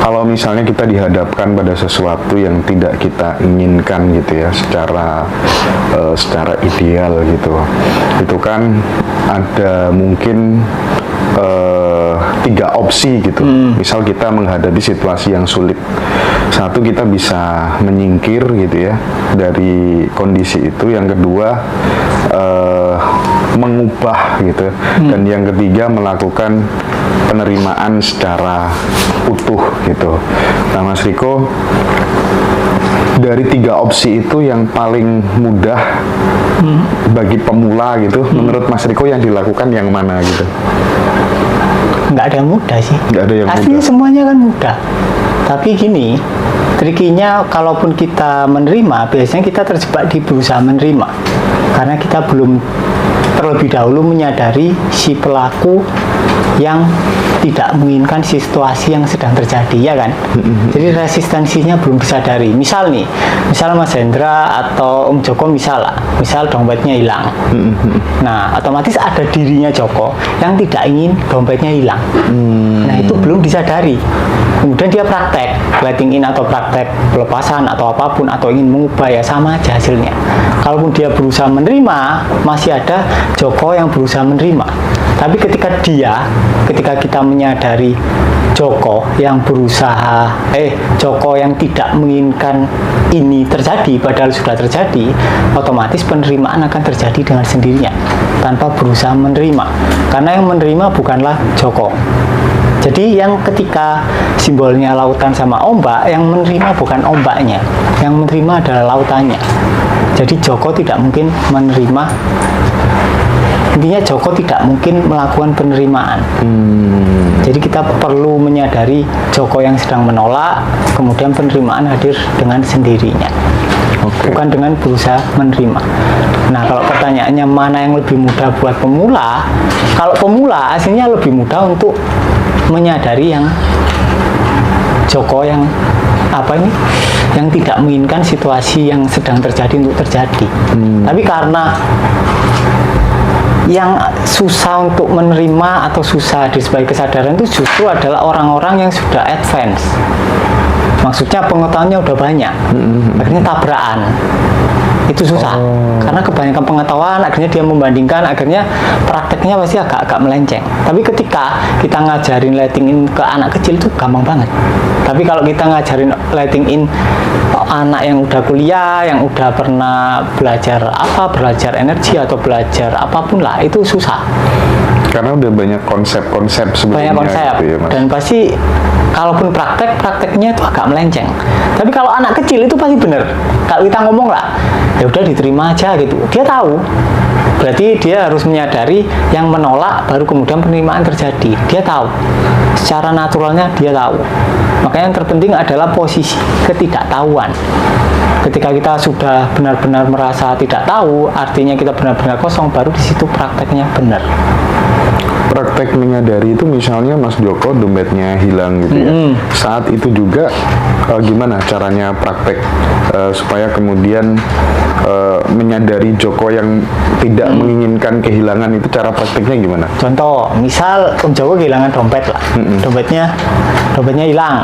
kalau misalnya kita dihadapkan pada sesuatu yang tidak kita inginkan gitu ya, secara ideal gitu, itu kan ada mungkin 3 opsi gitu. Misal kita menghadapi situasi yang sulit, satu, kita bisa menyingkir gitu ya dari kondisi itu. Yang kedua, mengubah gitu. Dan yang ketiga, melakukan penerimaan secara utuh gitu. Nah, Mas Riko, dari 3 opsi itu yang paling mudah bagi pemula gitu, menurut Mas Riko yang dilakukan yang mana gitu? Nggak ada yang mudah sih. Nggak ada yang Aslinya mudah. semuanya kan mudah. Tapi gini, trikinya kalaupun kita menerima, biasanya kita terjebak di berusaha menerima. Karena kita belum terlebih dahulu menyadari si pelaku yang tidak menginginkan situasi yang sedang terjadi, ya kan? Jadi resistensinya belum disadari. Misal Mas Hendra atau Om Joko misal dompetnya hilang. Nah, otomatis ada dirinya Joko yang tidak ingin dompetnya hilang. Nah, itu belum disadari. Kemudian dia praktek letting in atau praktek pelepasan atau apapun, atau ingin mengubah, ya sama aja hasilnya. Kalaupun dia berusaha menerima, masih ada Joko yang berusaha menerima. Tapi ketika kita menyadari Joko yang berusaha, Joko yang tidak menginginkan ini terjadi padahal sudah terjadi, otomatis penerimaan akan terjadi dengan sendirinya tanpa berusaha menerima. Karena yang menerima bukanlah Joko. Jadi yang ketika simbolnya lautan sama ombak, yang menerima bukan ombaknya, yang menerima adalah lautannya. Jadi Joko tidak mungkin menerima. Intinya Joko tidak mungkin melakukan penerimaan. Jadi kita perlu menyadari Joko yang sedang menolak, kemudian penerimaan hadir dengan sendirinya. Bukan dengan berusaha menerima. Nah, kalau pertanyaannya mana yang lebih mudah buat pemula? Kalau pemula aslinya lebih mudah untuk menyadari yang Joko yang yang tidak menginginkan situasi yang sedang terjadi untuk terjadi. Tapi karena yang susah untuk menerima atau susah di sebagai kesadaran itu justru adalah orang-orang yang sudah advance. Maksudnya pengetahuannya udah banyak, akhirnya tabrakan. Itu susah, karena kebanyakan pengetahuan akhirnya dia membandingkan, akhirnya prakteknya pasti agak melenceng. Tapi ketika kita ngajarin letting in ke anak kecil itu gampang banget. Tapi kalau kita ngajarin letting in anak yang udah kuliah, yang udah pernah belajar energi atau belajar apapun lah, itu susah. Karena udah banyak konsep-konsep sebelumnya. Banyak konsep, gitu ya, Mas? dan pasti kalaupun prakteknya itu agak melenceng. Tapi kalau anak kecil itu pasti bener. Kalau kita ngomong lah, ya udah diterima aja gitu. Dia tahu. Berarti dia harus menyadari yang menolak, baru kemudian penerimaan terjadi. Dia tahu. Secara naturalnya dia tahu. Makanya yang terpenting adalah posisi ketidaktahuan. Ketika kita sudah benar-benar merasa tidak tahu, artinya kita benar-benar kosong, baru di situ prakteknya benar. Praktek menyadari itu misalnya Mas Joko dompetnya hilang gitu ya. Saat itu juga gimana caranya praktek supaya kemudian menyadari Joko yang tidak menginginkan kehilangan, itu cara prakteknya gimana? Contoh, misal Om Joko kehilangan dompet lah. Dompetnya hilang.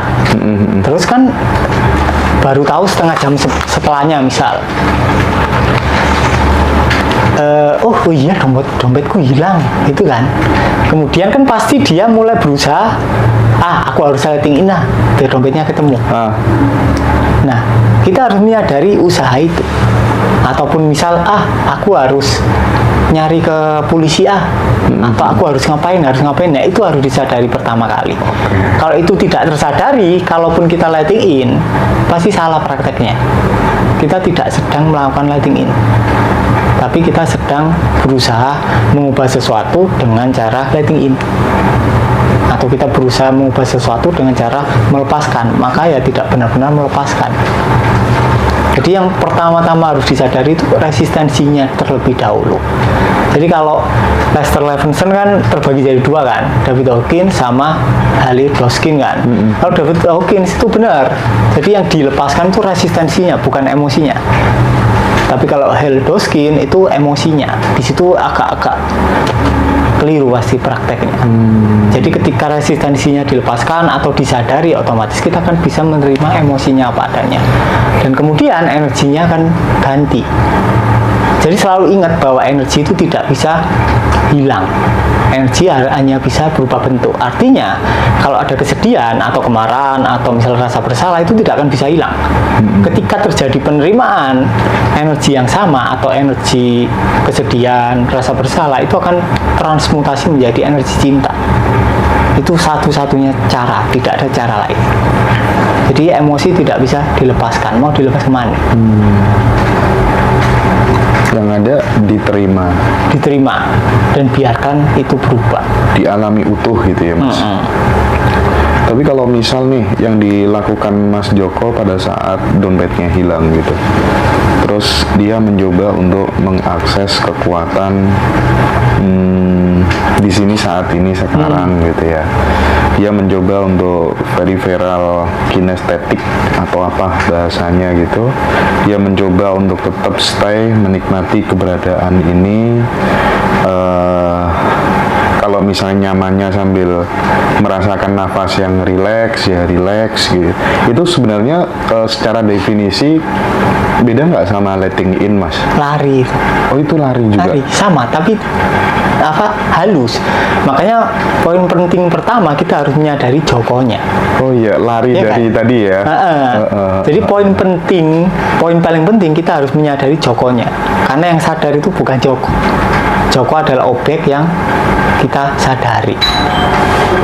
Terus kan baru tahu setengah jam setelahnya misal. Oh iya, dompetku hilang, gitu kan. Kemudian kan pasti dia mulai berusaha, aku harus letting in lah biar dompetnya ketemu. Nah, kita harus menyadari usaha itu. Ataupun misal, aku harus nyari ke polisi atau aku harus ngapain, nah itu harus disadari pertama kali. Kalau itu tidak tersadari, kalaupun kita letting in, pasti salah prakteknya. Kita tidak sedang melakukan letting in, tapi kita sedang berusaha mengubah sesuatu dengan cara letting in, atau kita berusaha mengubah sesuatu dengan cara melepaskan, maka ya tidak benar-benar melepaskan. Jadi yang pertama-tama harus disadari itu resistensinya terlebih dahulu. Jadi kalau Lester Levinson kan terbagi jadi dua kan, David Hawkins sama Halil Doskin kan. Kalau David Hawkins itu benar, jadi yang dilepaskan itu resistensinya, bukan emosinya. Tapi kalau Halil Doskin itu emosinya, di situ agak-agak keliru pasti prakteknya. Jadi ketika resistensinya dilepaskan atau disadari, otomatis kita akan bisa menerima emosinya apa adanya, dan kemudian energinya akan ganti. Jadi selalu ingat bahwa energi itu tidak bisa hilang. Energi hanya bisa berubah bentuk. Artinya kalau ada kesedihan atau kemarahan atau misalnya rasa bersalah, itu tidak akan bisa hilang. Ketika terjadi penerimaan energi yang sama atau energi kesedihan, rasa bersalah, itu akan transmutasi menjadi energi cinta. Itu satu-satunya cara, tidak ada cara lain. Jadi emosi tidak bisa dilepaskan. Mau dilepas kemana? Yang ada Diterima dan biarkan itu berubah. dialami utuh gitu ya Mas. Tapi kalau misal nih yang dilakukan Mas Joko pada saat dompetnya hilang gitu, terus dia mencoba untuk mengakses kekuatan di sini saat ini sekarang gitu ya, dia mencoba untuk peripheral kinestetik atau apa bahasanya gitu, dia mencoba untuk tetap stay menikmati keberadaan ini. Kalau misalnya nyamannya sambil merasakan nafas yang rileks, ya rileks gitu. Itu sebenarnya secara definisi beda nggak sama letting in, Mas? Lari. Oh, itu lari juga? Lari, sama, tapi halus. Makanya poin penting pertama kita harus menyadari jokonya. Oh iya, lari Ya dari kan? tadi ya? Jadi poin paling penting kita harus menyadari jokonya. Karena yang sadar itu bukan Joko. Joko adalah objek yang kita sadari.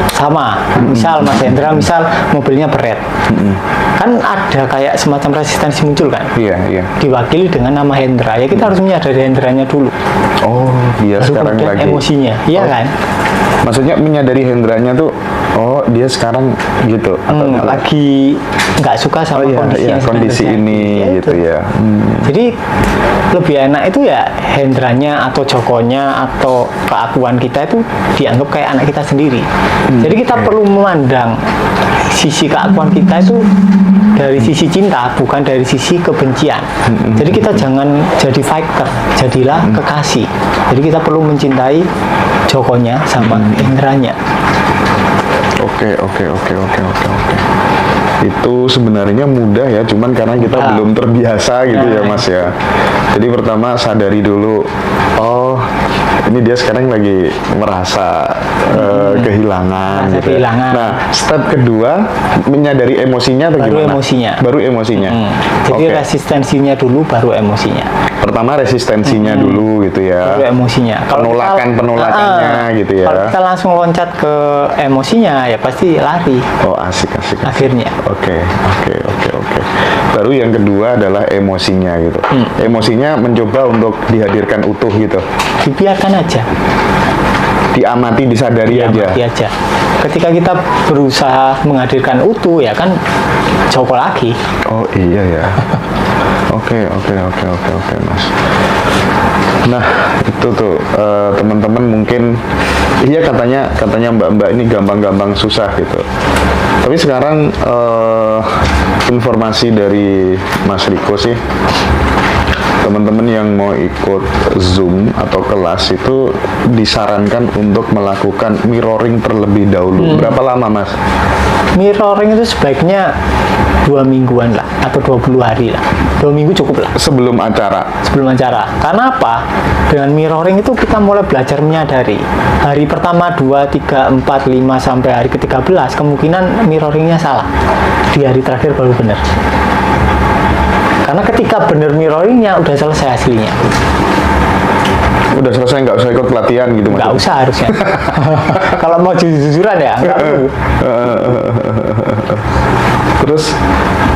Sama, misal Mas Hendra, misal mobilnya beret, kan ada kayak semacam resistensi muncul kan? Iya, iya. Diwakili dengan nama Hendra. Ya kita harus menyadari Hendranya dulu. Oh, dia Baru sekarang kemudian lagi. emosinya, iya kan? Maksudnya menyadari hendranya tuh, oh dia sekarang gitu? Atau Lagi nggak suka sama oh iya, kondisi iya, yang sedang kondisi terjadi. ini Ya, gitu itu. ya. Jadi lebih enak itu ya Hendranya atau Jokonya atau keakuan kita itu dianggap kayak anak kita sendiri. Jadi kita perlu memandang sisi keakuan kita itu dari sisi cinta, bukan dari sisi kebencian. Jadi kita jangan jadi fighter, jadilah kekasih. Jadi kita perlu mencintai Jokonya sama Hendranya. Oke. Itu sebenarnya mudah ya, cuman karena kita Mudah. belum terbiasa gitu ya Mas ya. Jadi pertama sadari dulu, oh ini dia sekarang lagi merasa kehilangan. Merasa Gitu ya. kehilangan. Nah, step kedua menyadari emosinya atau Baru gimana? emosinya. Baru emosinya. Jadi Oke. resistensinya dulu, baru emosinya. Pertama resistensinya dulu gitu ya. Baru emosinya. Penolakannya gitu ya. Kalau kita langsung loncat ke emosinya, ya pasti lari Oh asik. akhirnya. Oke. Baru yang kedua adalah emosinya gitu. Emosinya mencoba untuk dihadirkan utuh gitu. Dibiarkan aja. Diamati, disadari aja. Diamati aja. Ketika kita berusaha menghadirkan utuh, ya kan Joko lagi. Oh iya ya. Oke Mas. Nah itu tuh teman-teman mungkin iya katanya mbak-mbak ini gampang-gampang susah gitu. Tapi sekarang informasi dari Mas Riko sih, teman-teman yang mau ikut Zoom atau kelas itu disarankan untuk melakukan mirroring terlebih dahulu. Berapa lama Mas? Mirroring itu sebaiknya 2 mingguan lah, atau 20 hari lah. 2 minggu cukup lah Sebelum acara. sebelum acara. Karena apa? Dengan mirroring itu kita mulai belajar menyadari. Hari pertama 2, 3, 4, 5 sampai hari ke-13 kemungkinan mirroringnya salah. Di hari terakhir baru benar. Karena ketika benar mirroringnya udah selesai hasilnya. Udah selesai, nggak usah ikut pelatihan gitu Nggak Mas? usah harusnya. Kalau mau jujur-jujuran ya, nggak perlu.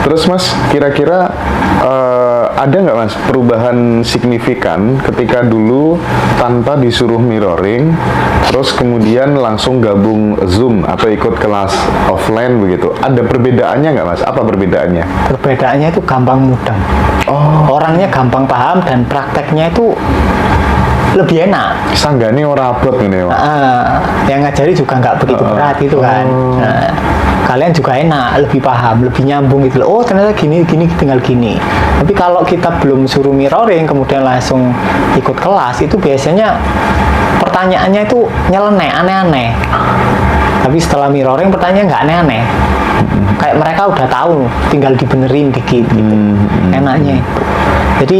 Terus Mas, kira-kira ada nggak Mas perubahan signifikan ketika dulu tanpa disuruh mirroring, terus kemudian langsung gabung Zoom atau ikut kelas offline begitu? Ada perbedaannya nggak Mas? Apa perbedaannya? Perbedaannya itu gampang mudeng. Orangnya gampang paham dan prakteknya itu lebih enak. Sanggane ora abot ini ya Mas? Yang ngajari juga nggak begitu berat gitu kan. Nah, kalian juga enak, lebih paham, lebih nyambung gitu loh. Oh ternyata gini tinggal gini. Tapi kalau kita belum suruh mirroring kemudian langsung ikut kelas, itu biasanya pertanyaannya itu nyeleneh, aneh-aneh. Tapi setelah mirroring pertanyaan nggak aneh-aneh. Kayak mereka udah tahu, tinggal dibenerin dikit gitu. Enaknya itu. Jadi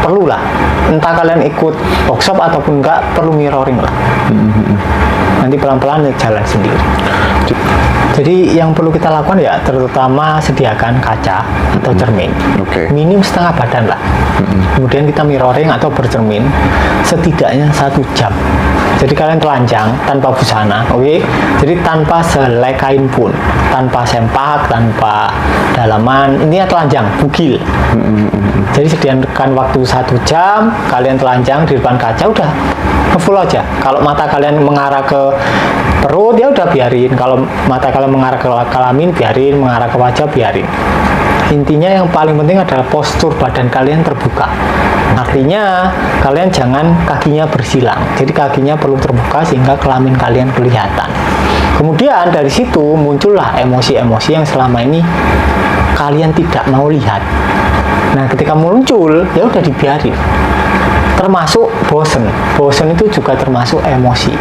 perlulah, entah kalian ikut workshop ataupun enggak, perlu mirroring lah. Nanti pelan-pelan jalan sendiri. Jadi yang perlu kita lakukan ya terutama sediakan kaca atau cermin. Minim setengah badan lah. Kemudian kita mirroring atau bercermin setidaknya 1 jam. Jadi kalian telanjang tanpa busana, oke? Jadi tanpa selai kain pun, tanpa sempak, tanpa dalaman, intinya telanjang, bugil. Jadi sediakan waktu 1 jam, kalian telanjang di depan kaca, udah full aja. Kalau mata kalian mengarah ke perut ya udah biarin, kalau mata kalian mengarah ke kelamin biarin, mengarah ke wajah biarin. Intinya yang paling penting adalah postur badan kalian terbuka. Artinya kalian jangan kakinya bersilang, jadi kakinya perlu terbuka sehingga kelamin kalian kelihatan. Kemudian dari situ muncullah emosi-emosi yang selama ini kalian tidak mau lihat. Nah ketika muncul ya udah dibiarin. Termasuk bosen itu juga termasuk emosi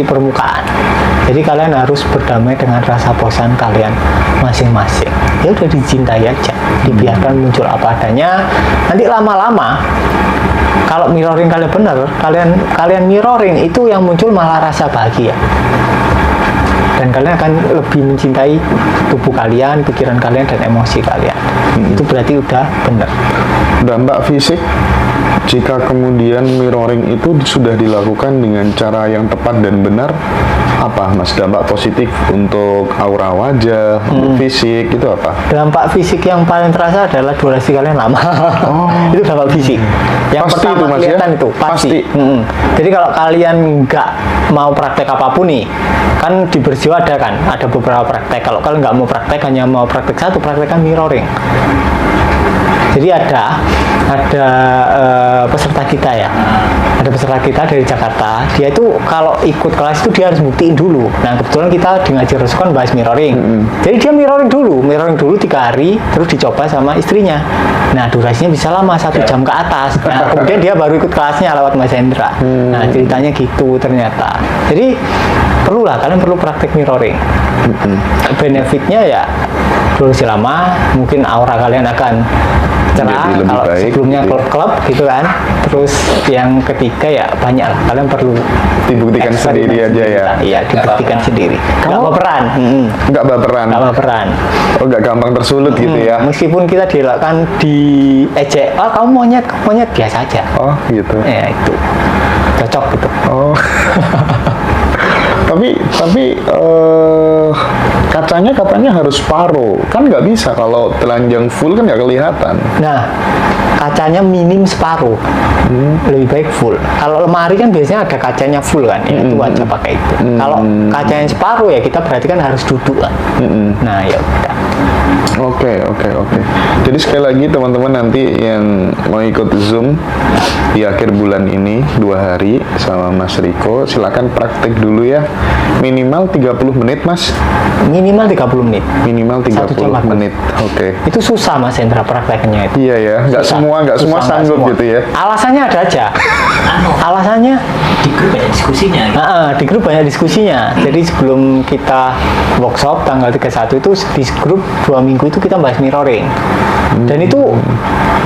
permukaan. Jadi kalian harus berdamai dengan rasa bosan kalian masing-masing. Ya udah dicintai aja, dibiarkan muncul apa adanya. Nanti lama-lama kalau mirroring kalian benar, kalian mirroring itu yang muncul malah rasa bahagia. Dan kalian akan lebih mencintai tubuh kalian, pikiran kalian, dan emosi kalian. Itu berarti udah benar. Dampak fisik jika kemudian mirroring itu sudah dilakukan dengan cara yang tepat dan benar, apa Mas dampak positif untuk aura wajah, untuk fisik itu apa? Dampak fisik yang paling terasa adalah durasi kalian lama. Itu dampak fisik. Yang Pasti pertama itu, Mas, kelihatan ya? itu pasti. Pasti. Jadi kalau kalian nggak mau praktek apapun nih, kan di Bersiwa ada kan, ada beberapa praktek. Kalau kalian nggak mau praktek, hanya mau praktek satu, praktekkan mirroring. Jadi ada peserta kita ya, ada peserta kita dari Jakarta. Dia itu kalau ikut kelas itu dia harus buktiin dulu. Nah kebetulan kita di Ngaji Rasul kan bahas mirroring. Jadi dia mirroring dulu 3 hari, terus dicoba sama istrinya. Nah durasinya bisa lama 1 jam ke atas. Nah kemudian dia baru ikut kelasnya lewat Mas Hendra. Nah ceritanya gitu ternyata. Jadi kalian perlu praktek mirroring. Benefitnya ya durasi lama, mungkin aura kalian akan cerah kalau baik, sebelumnya gitu. klub gitu kan. Terus yang ketiga ya banyak lah, kalian perlu Dibuktikan sendiri aja ya. Iya, dibuktikan sendiri. Nggak baperan. Nggak baperan. Nggak baperan. Oh, nggak gampang tersulut gitu ya. Meskipun kita dilakukan di ejek, kamu monyet biasa aja. Oh gitu. Ya itu cocok gitu. Oh. tapi kacanya katanya harus separuh, kan nggak bisa kalau telanjang full kan nggak kelihatan. Nah, kacanya minim separuh, lebih baik full. Kalau lemari kan biasanya ada kacanya full kan, ya itu aja pakai itu. Kalau kacanya separuh ya kita berarti kan harus duduk kan. Nah ya udah. Oke. Jadi sekali lagi teman-teman nanti yang mau ikut Zoom di akhir bulan ini 2 hari sama Mas Riko, silakan praktek dulu ya. Minimal 30 menit Mas. Minimal 30 menit. Minimal 1 jam 30 menit. Oke. Itu susah Mas Hendra prakteknya itu. Iya ya, nggak semua sanggup gitu ya. Alasannya ada aja. Alasannya di grup banyak diskusinya. Di grup banyak diskusinya. Jadi sebelum kita workshop tanggal 31 itu di grup 2 minggu itu kita bahas mirroring. Dan itu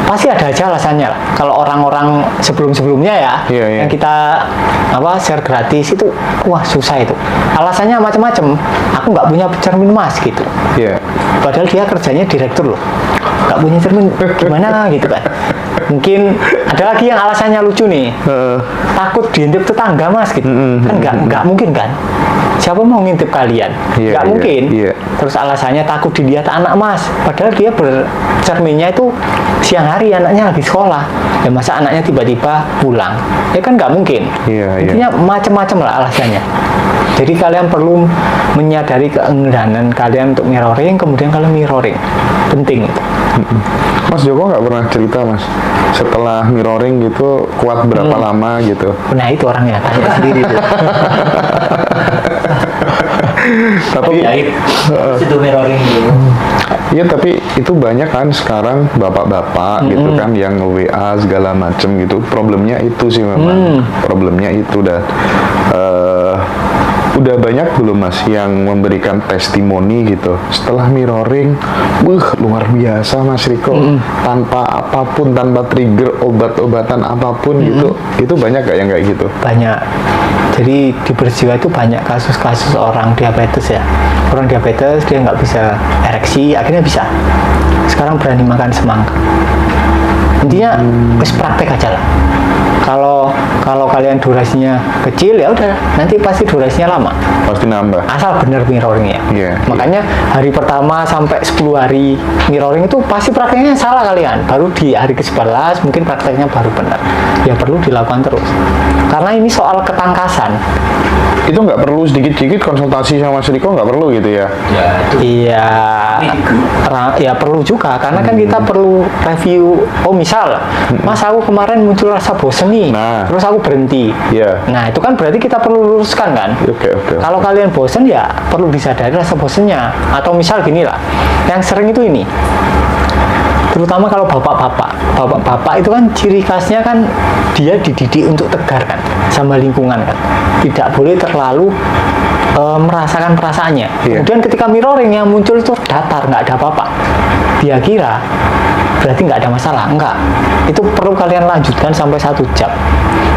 pasti ada aja alasannya lah. Kalau orang-orang sebelum-sebelumnya ya, Iya. yang kita share gratis itu, wah susah itu. Alasannya macam-macam. Aku nggak punya cermin Mas gitu. Iya. Padahal dia kerjanya direktur loh, nggak punya cermin gimana gitu kan. Mungkin ada lagi yang alasannya lucu nih, takut diintip tetangga Mas gitu. Kan nggak mungkin kan, siapa mau ngintip kalian? Nggak mungkin. Terus alasannya takut dilihat anak Mas, padahal dia bercerminnya itu siang hari, anaknya lagi sekolah. Ya masa anaknya tiba-tiba pulang, ya kan nggak mungkin. Intinya macam-macam lah alasannya. Jadi kalian perlu menyadari keengganan kalian untuk mirroring, kemudian kalian mirroring. Penting itu. Mas Joko nggak pernah cerita Mas, setelah mirroring gitu kuat berapa lama gitu? Nah itu orangnya, tanya sendiri tuh. Tapi Jahit itu mirroring dulu. Iya, tapi itu banyak kan sekarang bapak-bapak gitu kan yang WA segala macem gitu. Problemnya itu sih memang. Problemnya itu udah banyak belum Mas yang memberikan testimoni gitu setelah mirroring, luar biasa Mas Riko, tanpa apapun, tanpa trigger obat-obatan apapun gitu. Itu banyak gak yang kayak gitu? Banyak. Jadi di Berjiwa itu banyak kasus-kasus orang diabetes ya. Orang diabetes dia nggak bisa ereksi, akhirnya bisa. Sekarang berani makan semangka. Intinya wis praktek aja lah. Kalau kalian durasinya kecil ya udah, nanti pasti durasinya lama. Pasti nambah. Asal bener mirroringnya. Iya, Makanya hari pertama sampai 10 hari mirroring itu pasti prakteknya salah kalian. Baru di hari ke-11 mungkin prakteknya baru benar. Ya perlu dilakukan terus. Karena ini soal ketangkasan. Itu nggak perlu sedikit-sedikit konsultasi sama Mas Riko, nggak perlu gitu ya? Iya, ya perlu juga karena kan kita perlu review. Oh misal, Mas aku kemarin muncul rasa bosen nih, Nah. terus aku berhenti. Iya. Nah itu kan berarti kita perlu luruskan kan. Oke. Kalau kalian bosen ya perlu disadari rasa bosennya. Atau misal gini lah, yang sering itu ini. Terutama kalau bapak-bapak itu kan ciri khasnya kan dia dididik untuk tegar kan sama lingkungan kan, tidak boleh terlalu merasakan perasaannya. Iya. Kemudian ketika mirroring yang muncul itu datar, nggak ada apa-apa, dia kira berarti nggak ada masalah. Enggak, itu perlu kalian lanjutkan sampai 1 jam.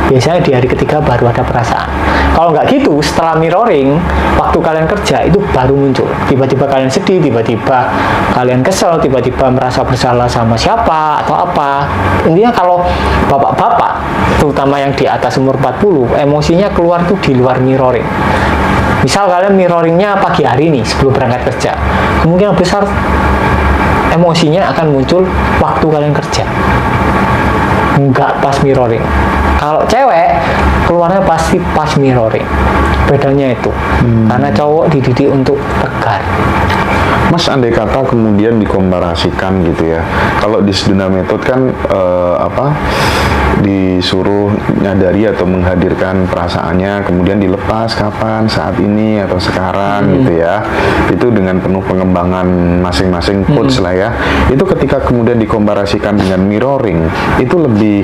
Biasanya di hari ketiga baru ada perasaan. Kalau nggak gitu, setelah mirroring, waktu kalian kerja itu baru muncul. Tiba-tiba kalian sedih, tiba-tiba kalian kesel, tiba-tiba merasa bersalah sama siapa atau apa. Intinya kalau bapak-bapak, terutama yang di atas umur 40, emosinya keluar tuh di luar mirroring. Misal kalian mirroringnya pagi hari nih sebelum berangkat kerja, kemungkinan besar emosinya akan muncul waktu kalian kerja, nggak pas mirroring. Kalau cewek keluarnya pasti pas mirroring. Bedanya itu karena cowok dididik untuk tegar. Mas, andai kata kemudian dikomparasikan gitu ya, kalau di Seduna Method kan disuruh nyadari atau menghadirkan perasaannya, kemudian dilepas kapan, saat ini atau sekarang gitu ya, itu dengan penuh pengembangan masing-masing coach lah ya. Itu ketika kemudian dikomparasikan dengan mirroring, itu lebih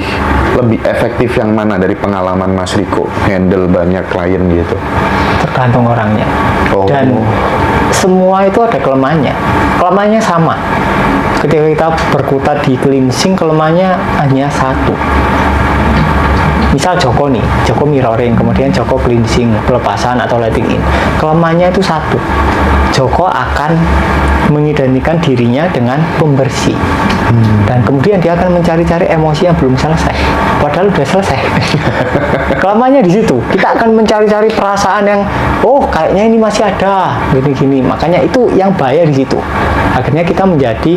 efektif yang mana dari pengalaman Mas Riko handle banyak klien gitu? Tergantung orangnya. Oh. Dan semua itu ada kelemahannya. Kelemahannya sama. Ketika kita berkutat di cleansing, kelemahannya hanya satu. Misal Joko nih, Joko mirroring, kemudian Joko cleansing, pelepasan atau letting in. Kelemahannya itu satu. Joko akan mengidentikan dirinya dengan pembersih. Dan kemudian dia akan mencari-cari emosi yang belum selesai. Padahal udah selesai. Kelemahannya di situ. Kita akan mencari-cari perasaan yang, oh kayaknya ini masih ada, gini-gini. Makanya itu yang bahaya di situ. Akhirnya kita menjadi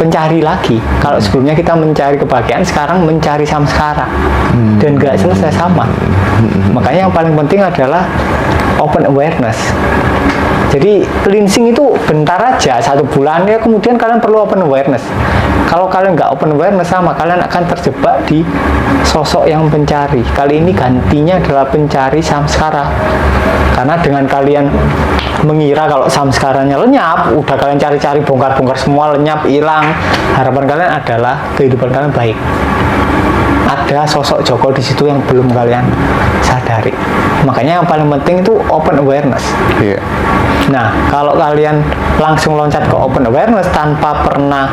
pencari lagi. Kalau sebelumnya kita mencari kebahagiaan, sekarang mencari samskara. Dan nggak selesai sama. Makanya yang paling penting adalah open awareness. Jadi cleansing itu bentar aja, 1 bulan ya, kemudian kalian perlu open awareness. Kalau kalian nggak open awareness sama, kalian akan terjebak di sosok yang pencari. Kali ini gantinya adalah pencari samskara. Karena dengan kalian mengira kalau samskaranya lenyap, udah kalian cari-cari, bongkar-bongkar semua, lenyap, hilang, harapan kalian adalah kehidupan kalian baik. Ada sosok Joko di situ yang belum kalian sadari. Makanya yang paling penting itu open awareness. Iya. Nah, kalau kalian langsung loncat ke open awareness tanpa pernah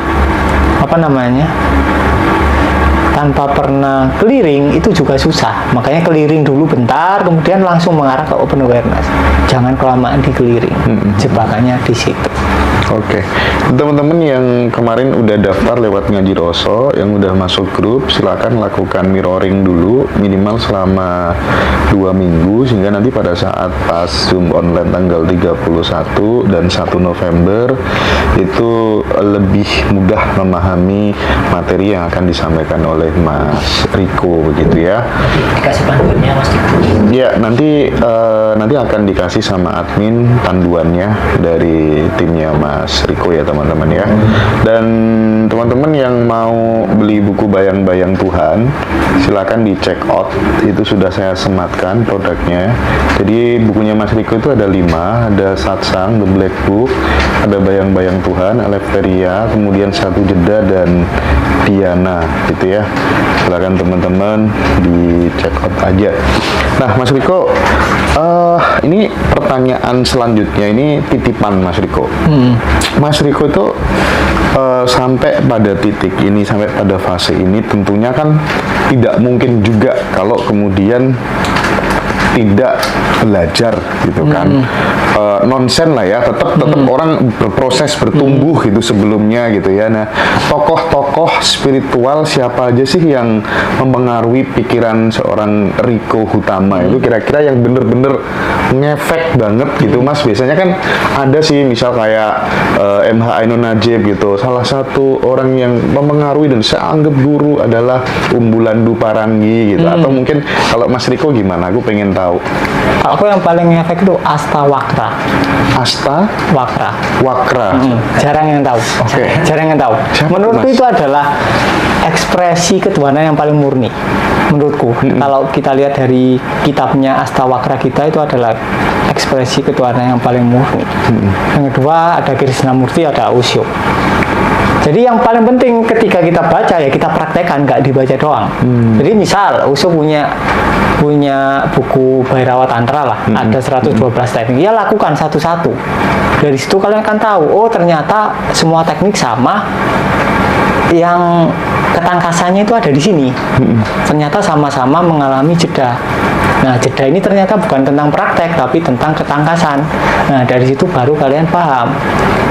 tanpa pernah clearing, itu juga susah. Makanya clearing dulu bentar, kemudian langsung mengarah ke open awareness. Jangan kelamaan di clearing. Jebakannya di situ. Oke, teman-teman yang kemarin udah daftar lewat Ngaji Roso, yang udah masuk grup, silakan lakukan mirroring dulu minimal selama 2 minggu, sehingga nanti pada saat pas Zoom online tanggal 31 dan 1 November itu lebih mudah memahami materi yang akan disampaikan oleh Mas Riko begitu ya. Dikasih panduannya Mas Diko. Ya, nanti akan dikasih sama admin panduannya dari timnya Mas Mas Riko ya teman-teman ya. Dan teman-teman yang mau beli buku Bayang-Bayang Tuhan, silakan di check out. Itu sudah saya sematkan produknya. Jadi bukunya Mas Riko itu ada 5, ada Satsang, The Black Book, ada Bayang-Bayang Tuhan, Eleftheria, kemudian Satu Jeda dan Diana gitu ya. Silakan teman-teman di check out aja. Nah Mas Riko, ini pertanyaan selanjutnya ini titipan Mas Riko. Mas Riko itu sampai pada titik ini, sampai pada fase ini tentunya kan tidak mungkin juga kalau kemudian tidak belajar gitu kan. Nonsen lah ya, tetap orang berproses bertumbuh gitu sebelumnya gitu ya. Nah, tokoh-tokoh spiritual siapa aja sih yang mempengaruhi pikiran seorang Riko Hutama itu kira-kira yang bener-bener ngefek banget gitu Mas? Biasanya kan ada sih misal kayak MH Ainun Najib gitu, salah satu orang yang mempengaruhi dan saya anggap guru adalah Umbulandu Parangi gitu. Atau mungkin kalau Mas Riko gimana? Aku pengen tahu. Aku yang paling ngefek itu Astawakra. Astawakra. Jarang yang tahu. Jarang yang tahu. Menurutku itu adalah ekspresi ketuhanan yang paling murni. Menurutku, kalau kita lihat dari kitabnya Astawakra kita, itu adalah ekspresi ketuhanan yang paling murni. Yang kedua ada Krishnamurti, ada Osho. Jadi yang paling penting ketika kita baca ya kita praktekkan, nggak dibaca doang. Jadi misal Osho punya buku Bhairava Tantra lah, ada 112 teknik. Ya lakukan satu-satu. Dari situ kalian akan tahu, oh ternyata semua teknik sama, yang ketangkasannya itu ada di sini. Ternyata sama-sama mengalami jeda. Nah, jeda ini ternyata bukan tentang praktek, tapi tentang ketangkasan. Nah, dari situ baru kalian paham.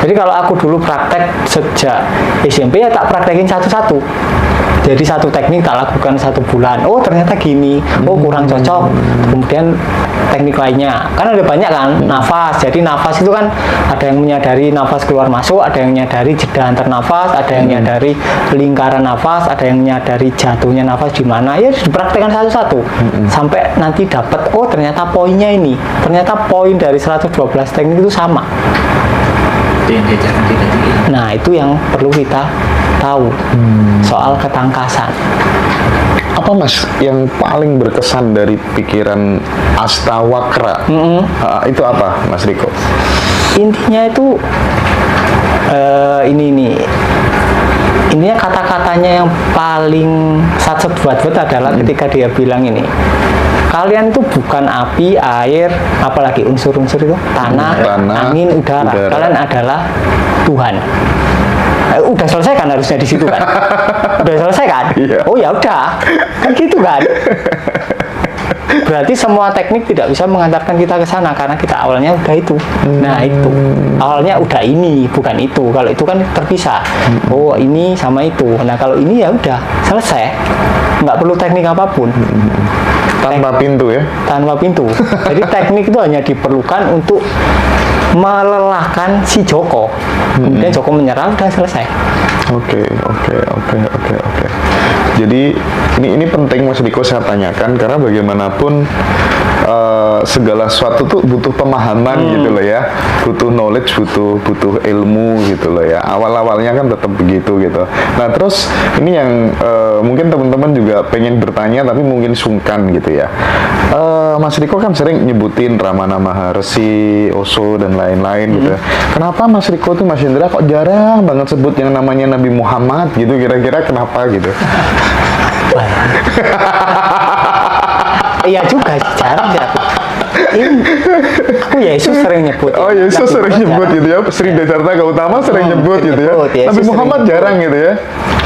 Jadi kalau aku dulu praktek sejak SMP ya tak praktekin satu-satu. Jadi satu teknik tak lakukan 1 bulan. Oh ternyata gini, oh kurang cocok. Kemudian teknik lainnya, kan ada banyak kan, nafas. Jadi nafas itu kan ada yang menyadari nafas keluar masuk, ada yang menyadari jeda antar nafas, ada yang menyadari lingkaran nafas, ada yang menyadari jatuhnya nafas di mana. Ya dipraktekkan satu-satu sampai nanti dapat, oh ternyata poinnya ini. Ternyata poin dari 112 teknik itu sama. Nah itu yang perlu kita tahu soal ketangkasan. Apa Mas yang paling berkesan dari pikiran Astawakra? Itu apa Mas Riko? Intinya itu intinya kata-katanya yang paling satset buat adalah ketika dia bilang ini, kalian itu bukan api, air, apalagi unsur-unsur itu tanah, angin, udara. Kalian adalah Tuhan. Udah selesai kan harusnya di situ kan? Udah selesai kan? Iya. Oh ya udah, kan gitu kan? Berarti semua teknik tidak bisa mengantarkan kita ke sana karena kita awalnya udah itu. Nah itu awalnya udah ini, bukan itu. Kalau itu kan terpisah. Oh ini sama itu. Nah kalau ini ya udah selesai, nggak perlu teknik apapun. Tanpa pintu ya? Tanpa pintu. Jadi teknik itu hanya diperlukan untuk melelahkan si Joko. Kemudian Joko menyerah, udah selesai. Oke. Jadi ini penting Mas Riko saya tanyakan karena bagaimanapun segala sesuatu tuh butuh pemahaman gitu loh ya, butuh knowledge, butuh ilmu gitu loh ya. Awal-awalnya kan tetap begitu gitu. Nah terus ini yang mungkin teman-teman juga pengen bertanya tapi mungkin sungkan gitu ya. Mas Riko kan sering nyebutin Ramana Maharshi, Osho dan lain-lain gitu. Kenapa Mas Riko tuh Mas Indra kok jarang banget sebut yang namanya Nabi Muhammad gitu? Kira-kira kenapa gitu? Iya juga sih, jarang sih aku. Aku Yesus sering nyebut. Oh Yesus sering nyebut gitu ya. Sri Dasarta Gautama sering nyebut gitu ya. Nabi Muhammad jarang gitu ya.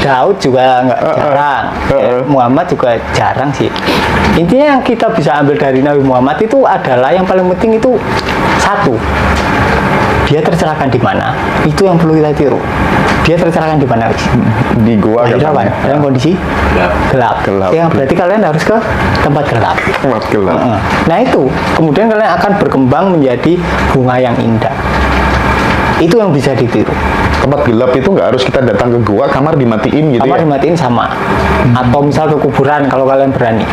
Daud juga nggak jarang. Muhammad juga jarang sih. Intinya yang kita bisa ambil dari Nabi Muhammad itu adalah yang paling penting itu satu. Dia tercelakakan di mana? Itu yang perlu kita tiru. Dia tercelakakan di mana? Di gua kan? Dalam kondisi gelap. Ya, berarti kalian harus ke tempat gelap. Tempat gelap. Nah itu, kemudian kalian akan berkembang menjadi bunga yang indah. Itu yang bisa ditiru. Tempat gelap itu nggak harus kita datang ke gua, kamar dimatiin gitu kamar ya? Dimatiin sama. Atau misal ke kuburan kalau kalian berani.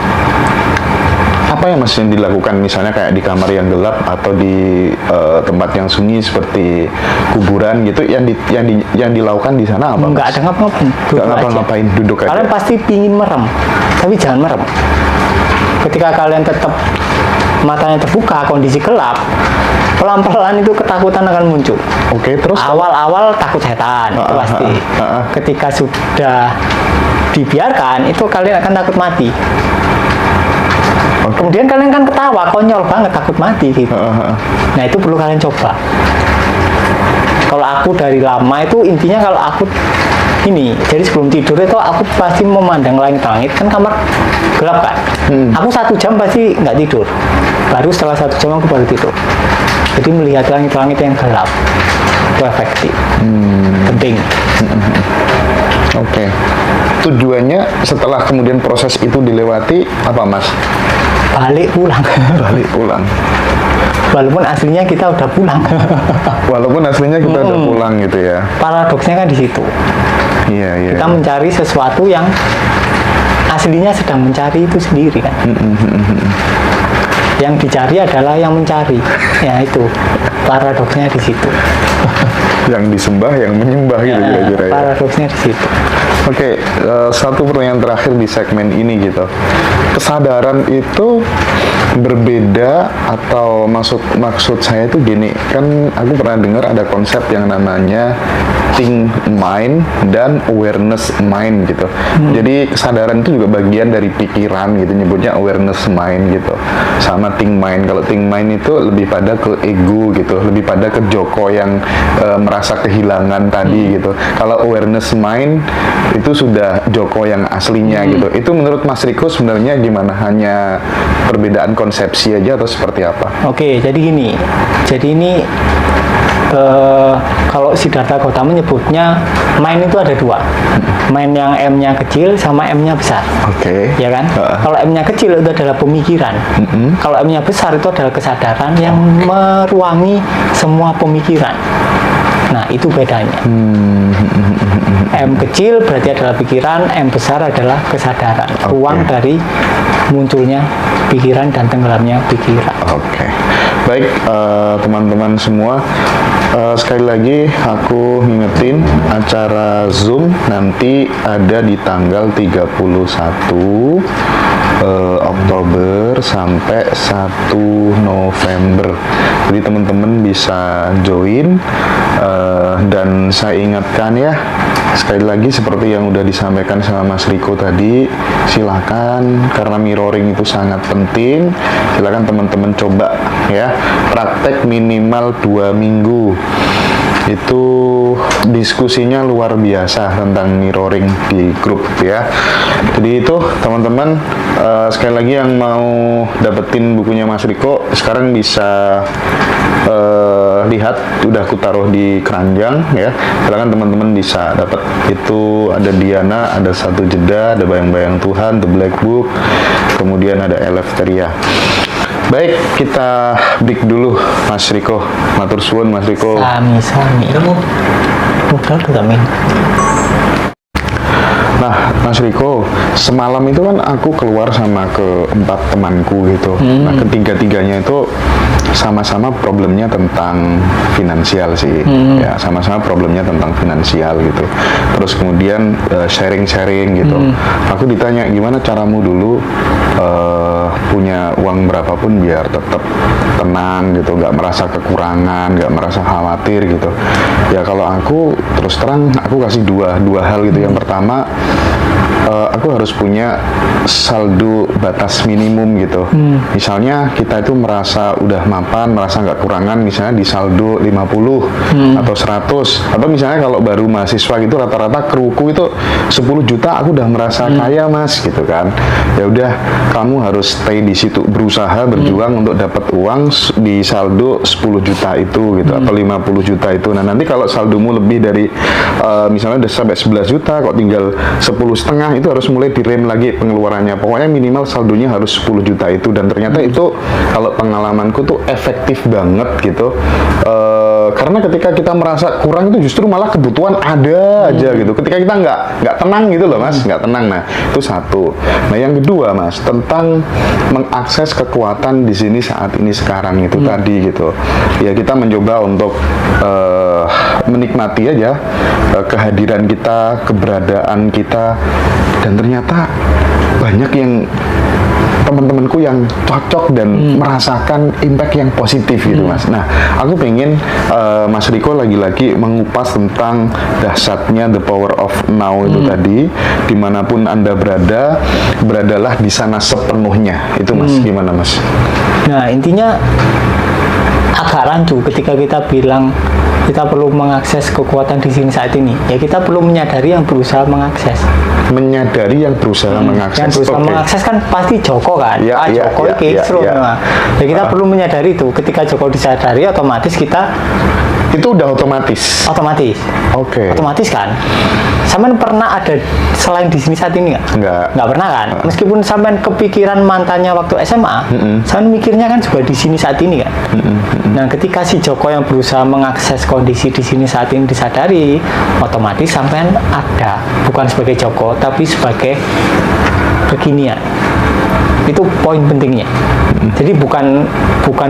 Apa yang Mas yang dilakukan misalnya kayak di kamar yang gelap atau di tempat yang sunyi seperti kuburan gitu, yang dilakukan di sana apa? Nggak ada ngapa-ngapain, Nggak duduk aja. ngapa-ngapain, duduk aja. Kalian pasti pingin merem, tapi jangan merem. Ketika kalian tetap matanya terbuka, kondisi gelap, pelan-pelan itu ketakutan akan muncul. Oke, terus Awal-awal takut setan, itu pasti. Ketika sudah dibiarkan, itu kalian akan takut mati. Kemudian kalian kan ketawa, konyol banget, takut mati gitu. Nah, itu perlu kalian coba. Kalau aku dari lama itu intinya kalau aku ini, jadi sebelum tidur itu aku pasti memandang langit-langit, kan kamar gelap kan. Aku 1 jam pasti nggak tidur. Baru setelah 1 jam aku baru tidur. Jadi melihat langit-langit yang gelap itu efektif. Penting. Oke. Tujuannya setelah kemudian proses itu dilewati apa, Mas? Balik pulang. Balik pulang. Walaupun aslinya kita udah pulang. Walaupun aslinya kita udah pulang gitu ya. Paradoksnya kan di situ. Iya, iya. Kita mencari sesuatu yang aslinya sedang mencari itu sendiri kan. Yang dicari adalah yang mencari. Ya itu paradoksnya di situ. Yang disembah, yang menyembah gitu kira-kira ya. Paradoksnya di situ. Oke, satu pertanyaan terakhir di segmen ini gitu. Kesadaran itu berbeda atau maksud saya itu gini, kan aku pernah dengar ada konsep yang namanya think mind dan awareness mind gitu. Jadi kesadaran itu juga bagian dari pikiran gitu, nyebutnya awareness mind gitu. Sama think mind. Kalau think mind itu lebih pada ke ego gitu, lebih pada ke Joko yang merasa kehilangan tadi gitu. Kalau awareness mind itu sudah Joko yang aslinya gitu. Itu menurut Mas Riko sebenarnya gimana? Hanya perbedaan konsepsi aja atau seperti apa? Oke, jadi gini. Jadi ini kalau Siddhartha Gautama menyebutnya mind itu ada 2. Mind yang M-nya kecil sama M-nya besar. Oke. Ya kan? Kalau M-nya kecil itu adalah pemikiran. Kalau M-nya besar itu adalah kesadaran yang meruangi semua pemikiran. Nah, itu bedanya. M kecil berarti adalah pikiran, M besar adalah kesadaran. Ruang dari munculnya pikiran dan tenggelamnya pikiran. Oke. Baik, teman-teman semua, sekali lagi aku ngingetin acara Zoom nanti ada di tanggal 31 Oktober sampai 1 November. Jadi teman-teman bisa join, dan saya ingatkan ya, sekali lagi seperti yang udah disampaikan sama Mas Riko tadi, silakan, karena mirroring itu sangat penting, silakan teman-teman coba ya, praktek minimal 2 minggu. Itu diskusinya luar biasa tentang mirroring di grup ya. Jadi itu teman-teman, sekali lagi yang mau dapetin bukunya Mas Riko sekarang bisa lihat, udah aku taruh di keranjang ya. Silakan teman-teman bisa dapat. Itu ada Diana, ada Satu Jeda, ada Bayang-Bayang Tuhan, The Black Book, kemudian ada Eleftheria. Baik, kita break dulu Mas Riko. Matur suwun Mas Riko. Sami-sami. Kamu udah min. Nah, Mas Riko, semalam itu kan aku keluar sama ke-4 temanku gitu. Nah, ketiga-tiganya itu sama-sama problemnya tentang finansial sih. Ya, sama-sama problemnya tentang finansial gitu. Terus kemudian sharing-sharing gitu. Aku ditanya, gimana caramu dulu punya uang berapapun biar tetap tenang gitu, nggak merasa kekurangan, nggak merasa khawatir gitu. Ya kalau aku terus terang aku kasih dua hal gitu. Yang pertama, aku harus punya saldo batas minimum gitu. Misalnya kita itu merasa udah mapan, merasa nggak kurangan, misalnya di saldo 50 atau 100, atau misalnya kalau baru mahasiswa gitu rata-rata kruku itu 10 juta aku udah merasa kaya Mas gitu kan. Ya udah, kamu harus stay di situ, berusaha berjuang untuk dapat uang di saldo 10 juta itu gitu, atau 50 juta itu. Nah nanti kalau saldomu lebih dari misalnya udah sampai 11 juta kok tinggal 10,5, itu harus mulai direm lagi pengeluarannya. Pokoknya minimal saldonya harus 10 juta itu. Dan ternyata itu kalau pengalamanku tuh efektif banget gitu. Karena ketika kita merasa kurang itu justru malah kebutuhan ada aja gitu. Ketika kita nggak tenang gitu loh Mas, nggak tenang. Nah itu satu. Nah yang kedua Mas, tentang mengakses kekuatan di sini saat ini sekarang itu tadi gitu. Ya kita mencoba untuk menikmati aja kehadiran kita, keberadaan kita, dan ternyata banyak yang teman-temanku yang cocok dan merasakan impact yang positif gitu Mas. Nah, aku pengen Mas Riko lagi-lagi mengupas tentang dahsyatnya the power of now itu tadi. Dimanapun Anda berada, beradalah di sana sepenuhnya. Itu Mas, gimana Mas? Nah, intinya agak rancu ketika kita bilang kita perlu mengakses kekuatan di sini saat ini. Ya kita perlu menyadari yang berusaha mengakses. Menyadari yang berusaha mengakses. Yang berusaha Oke. mengakses kan pasti Joko kan. Ya, ya, Joko ya, iki ya, seru ya. memang. Ya kita perlu menyadari itu. Ketika Joko disadari, otomatis kita Itu udah otomatis. otomatis. Oke. Otomatis kan. Sampean pernah ada selain di sini saat ini nggak? Nggak. Pernah kan? Meskipun sampean kepikiran mantannya waktu SMA, sampean mikirnya kan juga di sini saat ini kan. Nah, ketika si Joko yang berusaha mengakses kondisi di sini saat ini disadari, otomatis sampean ada, bukan sebagai Joko, tapi sebagai kekinian. Itu poin pentingnya. Jadi bukan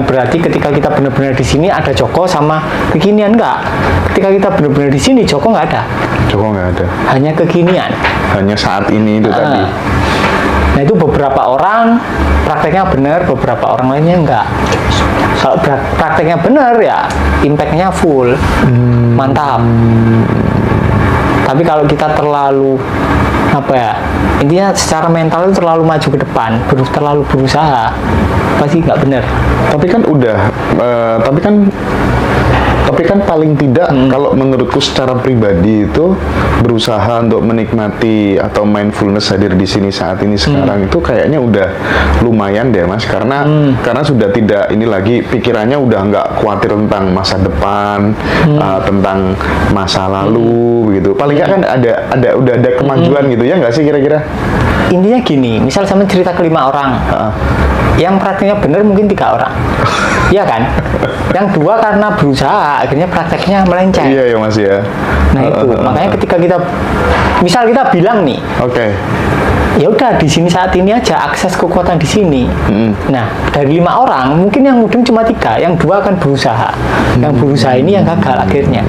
berarti ketika kita benar-benar di sini ada Joko sama kekinian, enggak. Ketika kita benar-benar di sini Joko nggak ada, Joko nggak ada. hanya kekinian. Hanya saat ini itu tadi. Nah itu beberapa orang prakteknya benar, beberapa orang lainnya enggak. Kalau prakteknya benar ya impactnya full, mantap. Tapi kalau kita terlalu apa ya, intinya secara mental itu terlalu maju ke depan, terlalu berusaha, pasti nggak benar. Tapi kan udah, tapi kan paling tidak kalau menurutku secara pribadi itu berusaha untuk menikmati atau mindfulness hadir di sini saat ini sekarang itu kayaknya udah lumayan deh Mas, karena sudah tidak ini lagi pikirannya udah nggak khawatir tentang masa depan, tentang masa lalu begitu. Paling nggak kan udah ada kemajuan gitu ya nggak sih kira-kira? Intinya gini, misal sama cerita ke 5 orang, yang prakteknya benar mungkin 3 orang, iya kan? Yang 2 karena berusaha akhirnya prakteknya melenceng. Iya ya Mas ya. Nah itu makanya ketika kita, misal kita bilang nih, Oke. ya udah di sini saat ini aja akses kekuatan di sini. Nah dari 5 orang mungkin yang mudeng cuma 3, yang 2 akan berusaha. Yang berusaha ini yang gagal akhirnya.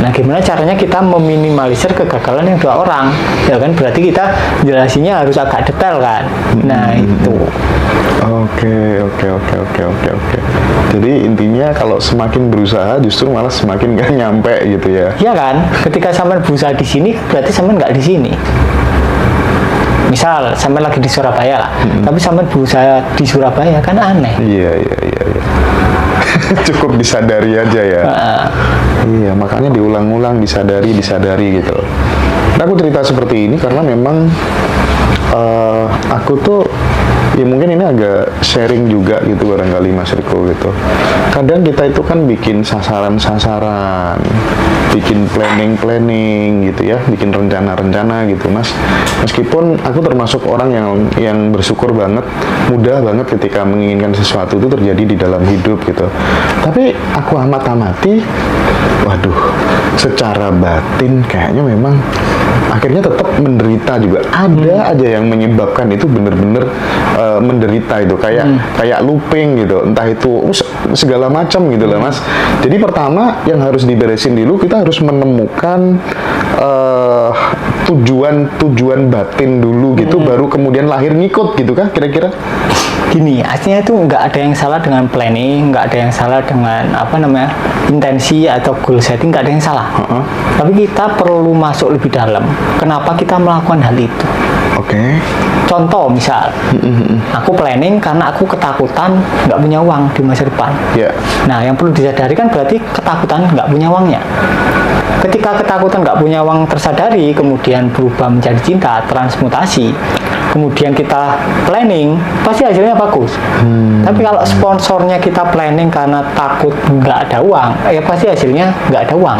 Nah gimana caranya kita meminimalisir kegagalan yang 2 orang? Ya kan berarti kita jelasinnya harus agak detail kan. Nah itu. Oke. Jadi intinya kalau semakin berusaha justru malah semakin gak nyampe gitu ya. Iya kan? Ketika sampean berusaha di sini berarti sampean nggak di sini. Misal sampean lagi di Surabaya lah, tapi sampean berusaha di Surabaya kan aneh. Iya. Cukup disadari aja ya. Iya, makanya diulang-ulang, disadari gitu. Nah, aku cerita seperti ini karena memang aku tuh ya mungkin ini agak sharing juga gitu barangkali Mas Riko gitu. Kadang kita itu kan bikin sasaran-sasaran, bikin planning gitu ya, bikin rencana-rencana gitu Mas. Meskipun aku termasuk orang yang bersyukur banget, mudah banget ketika menginginkan sesuatu itu terjadi di dalam hidup gitu. Tapi aku amati, waduh, secara batin kayaknya memang akhirnya tetap menderita juga. Ada aja yang menyebabkan itu bener-bener menderita itu kayak looping gitu, entah itu segala macam gitu lah Mas. Jadi pertama yang harus diberesin dulu, kita harus menemukan tujuan batin dulu gitu, baru kemudian lahir ngikut gitu kah kira-kira? Gini, aslinya itu nggak ada yang salah dengan planning, nggak ada yang salah dengan intensi atau goal setting, nggak ada yang salah. Tapi kita perlu masuk lebih dalam. Kenapa kita melakukan hal itu? Oke. Contoh misal, aku planning karena aku ketakutan nggak punya uang di masa depan. Ya. Nah, yang perlu disadari kan berarti ketakutan nggak punya uangnya. Ketika ketakutan nggak punya uang tersadari, kemudian berubah menjadi cinta, transmutasi, kemudian kita planning, pasti hasilnya bagus. Tapi kalau sponsornya kita planning karena takut nggak ada uang, ya pasti hasilnya nggak ada uang.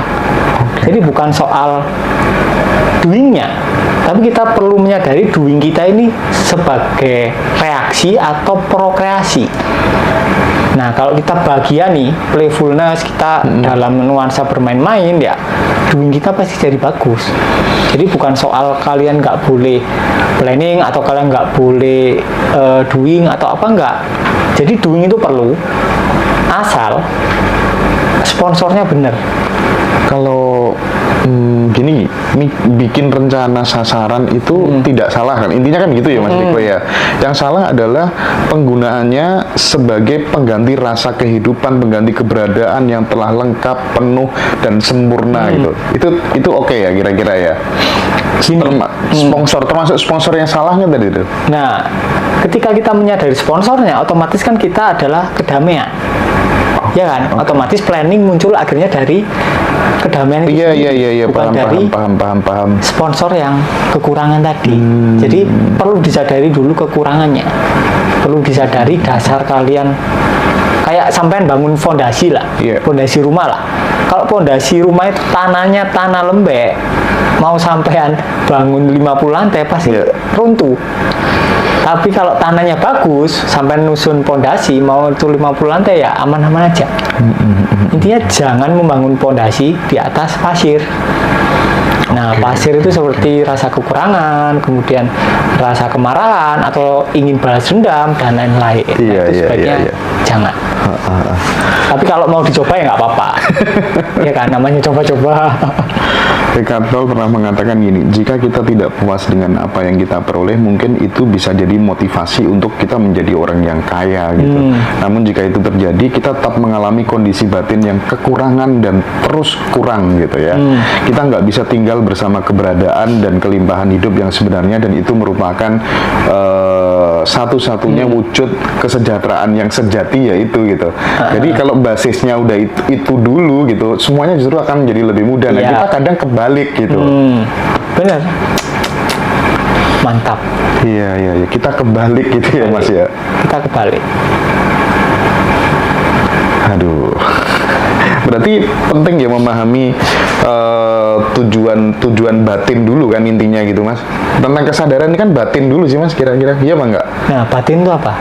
Jadi bukan soal doingnya, Tapi kita perlu menyadari doing kita ini sebagai reaksi atau prokreasi. Nah, kalau kita bahagia nih, playfulness kita dalam nuansa bermain-main, ya doing kita pasti jadi bagus. Jadi bukan soal kalian nggak boleh planning atau kalian nggak boleh doing atau apa, enggak. Jadi doing itu perlu, asal sponsornya bener. Kalau gini, bikin rencana sasaran itu tidak salah kan? Intinya kan gitu ya Mas Riko ya. Yang salah adalah penggunaannya sebagai pengganti rasa kehidupan, pengganti keberadaan yang telah lengkap, penuh dan sempurna gitu. Itu oke ya kira-kira ya. Sponsor termasuk sponsor yang salahnya tadi itu. Nah, ketika kita menyadari sponsornya, otomatis kan kita adalah kedamaian. Ya kan, otomatis planning muncul akhirnya dari kedamaian itu Iya, bukan dari paham. sponsor yang kekurangan tadi. Jadi perlu disadari dulu kekurangannya, perlu disadari dasar kalian. Kayak sampean bangun fondasi lah, fondasi rumah lah. Kalau fondasi rumah itu tanahnya tanah lembek, mau sampean bangun 50 lantai pasti runtuh. Tapi kalau tanahnya bagus, sampai nusun pondasi, mau itu 50 lantai ya aman-aman aja. Intinya jangan membangun pondasi di atas pasir. Nah, pasir itu seperti rasa kekurangan, kemudian rasa kemarahan, atau ingin balas dendam, dan lain-lain. Itu sebaiknya jangan. Tapi kalau mau dicoba ya nggak apa-apa. Ya kan, namanya coba-coba. Eckhart Tolle pernah mengatakan gini, jika kita tidak puas dengan apa yang kita peroleh, mungkin itu bisa jadi motivasi untuk kita menjadi orang yang kaya gitu. Namun jika itu terjadi, kita tetap mengalami kondisi batin yang kekurangan dan terus kurang gitu ya. Kita nggak bisa tinggal bersama keberadaan dan kelimpahan hidup yang sebenarnya, dan itu merupakan satu-satunya wujud kesejahteraan yang sejati, yaitu gitu. Jadi kalau basisnya udah itu dulu gitu, semuanya justru akan menjadi lebih mudah. Nah, kita kadang kebalik gitu. Bener. Mantap. Iya. Kita kebalik gitu ya Mas ya. Kita kebalik. Aduh. Berarti penting ya memahami tujuan batin dulu kan intinya gitu Mas. Tentang kesadaran ini kan batin dulu sih Mas, kira-kira. Iya apa enggak? Nah, batin itu apa?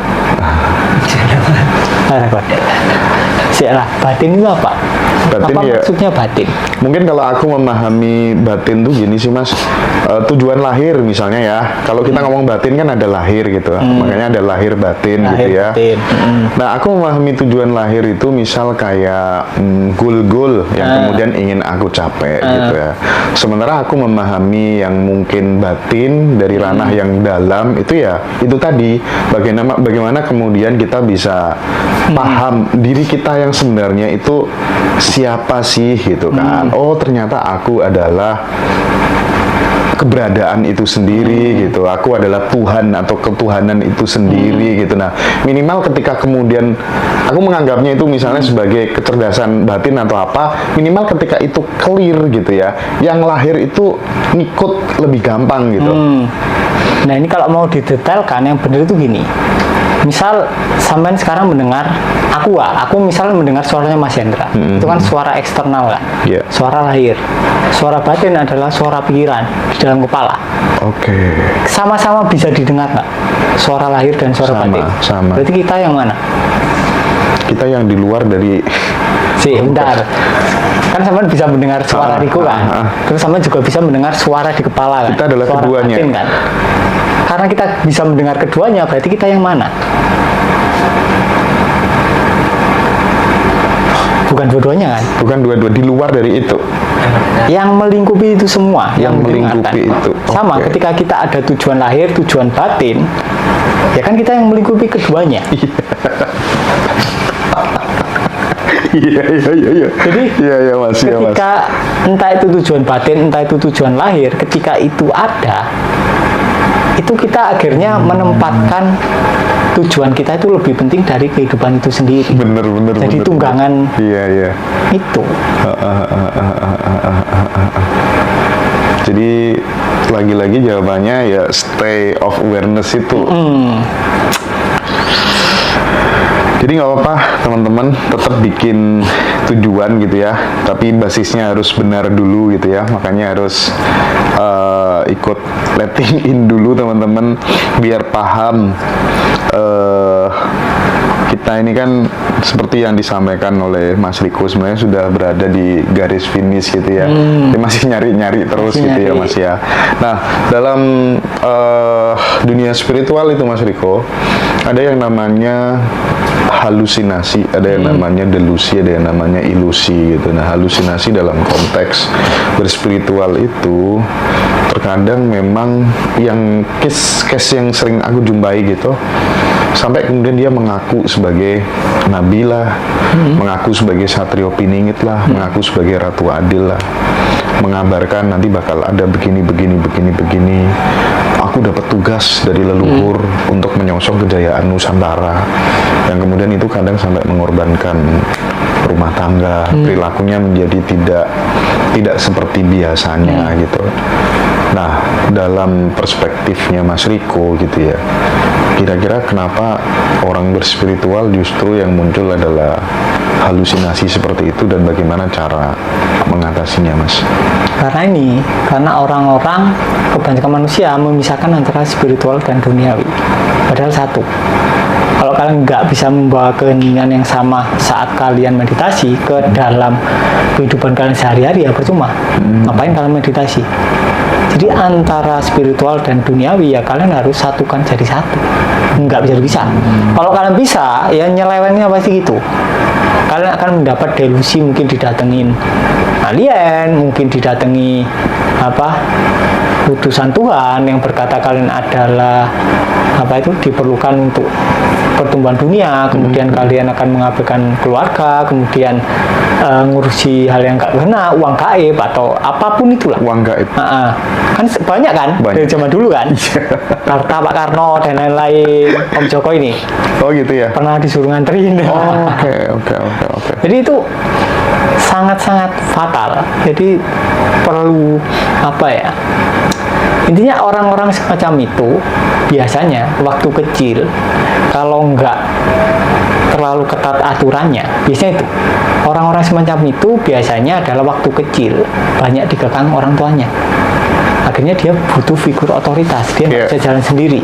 Batin itu apa? Batin apa ya, maksudnya batin? Mungkin kalau aku memahami batin tuh gini sih Mas, tujuan lahir misalnya ya. Kalau kita ngomong batin kan ada lahir gitu, makanya ada lahir batin gitu ya. Nah, aku memahami tujuan lahir itu misal kayak goal-goal yang kemudian ingin aku capai gitu ya. Sementara aku memahami yang mungkin batin dari ranah yang dalam itu ya, itu tadi bagaimana kemudian kita bisa paham diri kita yang sebenarnya itu siapa sih gitu kan. Oh, ternyata aku adalah keberadaan itu sendiri gitu. Aku adalah Tuhan atau ketuhanan itu sendiri gitu. Nah, minimal ketika kemudian aku menganggapnya itu misalnya sebagai kecerdasan batin atau apa, minimal ketika itu clear gitu ya, yang lahir itu ngikut lebih gampang gitu. Nah, ini kalau mau didetailkan yang benar itu gini. Misal sampean sekarang mendengar aku misal mendengar suaranya Mas Hendra, itu kan suara eksternal kan, suara lahir. Suara batin adalah suara pikiran di dalam kepala. Sama-sama bisa didengar nggak? Suara lahir dan suara batin. Sama. Berarti kita yang mana? Kita yang di luar dari. Bentar. Kan sampean bisa mendengar suara Riko kan, terus sampean juga bisa mendengar suara di kepala kan. Kita adalah suara keduanya. Batin, kan? Karena kita bisa mendengar keduanya, berarti kita yang mana? Bukan dua-duanya kan? Bukan dua-dua, di luar dari itu. Yang melingkupi itu semua, yang melingkupi itu. Sama, ketika kita ada tujuan lahir, tujuan batin, ya kan kita yang melingkupi keduanya. Iya. Jadi Mas, ketika entah itu tujuan batin, entah itu tujuan lahir, ketika itu ada, itu kita akhirnya menempatkan tujuan kita itu lebih penting dari kehidupan itu sendiri. Bener. Jadi tunggangan. Iya. Itu. Jadi lagi-lagi jawabannya ya stay of awareness itu. Jadi nggak apa-apa teman-teman, tetap bikin tujuan gitu ya, tapi basisnya harus benar dulu gitu ya. Makanya harus ikut letting in dulu teman-teman biar paham. Kita ini kan seperti yang disampaikan oleh Mas Riko sebenarnya sudah berada di garis finish gitu ya. Dia masih nyari-nyari terus gitu ya Mas ya. Nah, dalam dunia spiritual itu Mas Riko ada yang namanya halusinasi, ada yang namanya delusi, ada yang namanya ilusi gitu. Nah, halusinasi dalam konteks berspiritual itu terkadang memang yang case yang sering aku jumpai gitu, sampai kemudian dia mengaku sebagai nabi lah, mengaku sebagai satrio piningit lah, mengaku sebagai ratu adil lah, mengabarkan nanti bakal ada begini. Aku dapat tugas dari leluhur untuk menyongsong kejayaan Nusantara, yang kemudian itu kadang sampai mengorbankan rumah tangga, perilakunya menjadi tidak seperti biasanya gitu. Nah, dalam perspektifnya Mas Riko gitu ya, kira-kira kenapa orang berspiritual justru yang muncul adalah halusinasi seperti itu, dan bagaimana cara mengatasinya, Mas? Karena orang-orang, kebanyakan manusia memisahkan antara spiritual dan duniawi. Padahal satu. Kalau kalian nggak bisa membawa keheningan yang sama saat kalian meditasi ke dalam kehidupan kalian sehari-hari, ya percuma. Ngapain kalian meditasi? Jadi antara spiritual dan duniawi ya kalian harus satukan jadi satu. Nggak bisa dipisah. Kalau kalian bisa, ya nyelewengnya pasti gitu. Kalian akan mendapat delusi, mungkin didatengin alien, mungkin didatangi utusan Tuhan yang berkata kalian adalah diperlukan untuk pertumbuhan dunia, kemudian kalian akan mengabaikan keluarga, kemudian ngurusi hal yang gak kena, uang gaib atau apapun itulah. Uang gaib. Kan banyak kan dari zaman dulu kan. Karta Pak Karno dan lain-lain, Om Joko ini. Oh gitu ya. Pernah disuruh nganterin. Oke. Jadi itu sangat-sangat fatal. Jadi perlu intinya orang-orang semacam itu biasanya waktu kecil kalau nggak terlalu ketat aturannya, biasanya itu orang-orang semacam itu biasanya adalah waktu kecil banyak dikekang orang tuanya. Akhirnya dia butuh figur otoritas, dia nggak bisa jalan sendiri.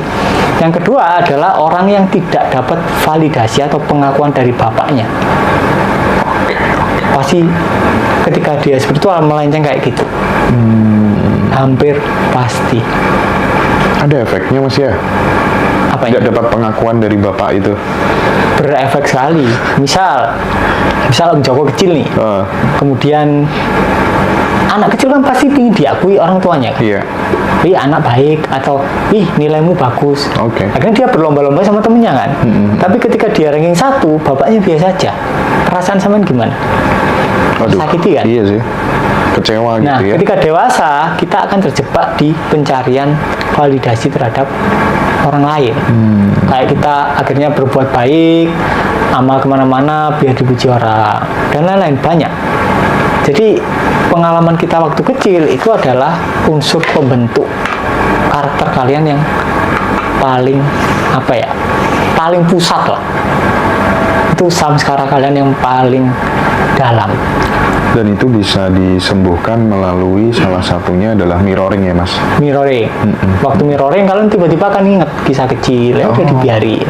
Yang kedua adalah orang yang tidak dapat validasi atau pengakuan dari bapaknya. Pasti ketika dia spiritual melenceng kayak gitu. Hampir pasti. Ada efeknya Mas ya? Tidak dapat pengakuan dari bapak itu? Berefek sekali. Misal Om Joko kecil nih, kemudian anak kecil kan pasti ingin diakui orang tuanya kan? Iya. Wih anak baik, atau wih nilaimu bagus. Akhirnya dia berlomba-lomba sama temennya kan. Tapi ketika dia ranking 1, bapaknya biasa aja. Perasaan sampean gimana? Sakiti kan? Iya sih. Kecewa gitu ya. Nah, ketika dewasa kita akan terjebak di pencarian validasi terhadap orang lain. Kayak kita akhirnya berbuat baik, amal kemana-mana biar dipuji orang, dan lain-lain banyak. Jadi pengalaman kita waktu kecil itu adalah unsur pembentuk karakter kalian yang paling paling pusat lah. Itu samskara kalian yang paling dalam. Dan itu bisa disembuhkan melalui salah satunya adalah mirroring ya Mas? Mirroring. Waktu mirroring kalian tiba-tiba kan inget kisah kecil, ya udah dibiarin.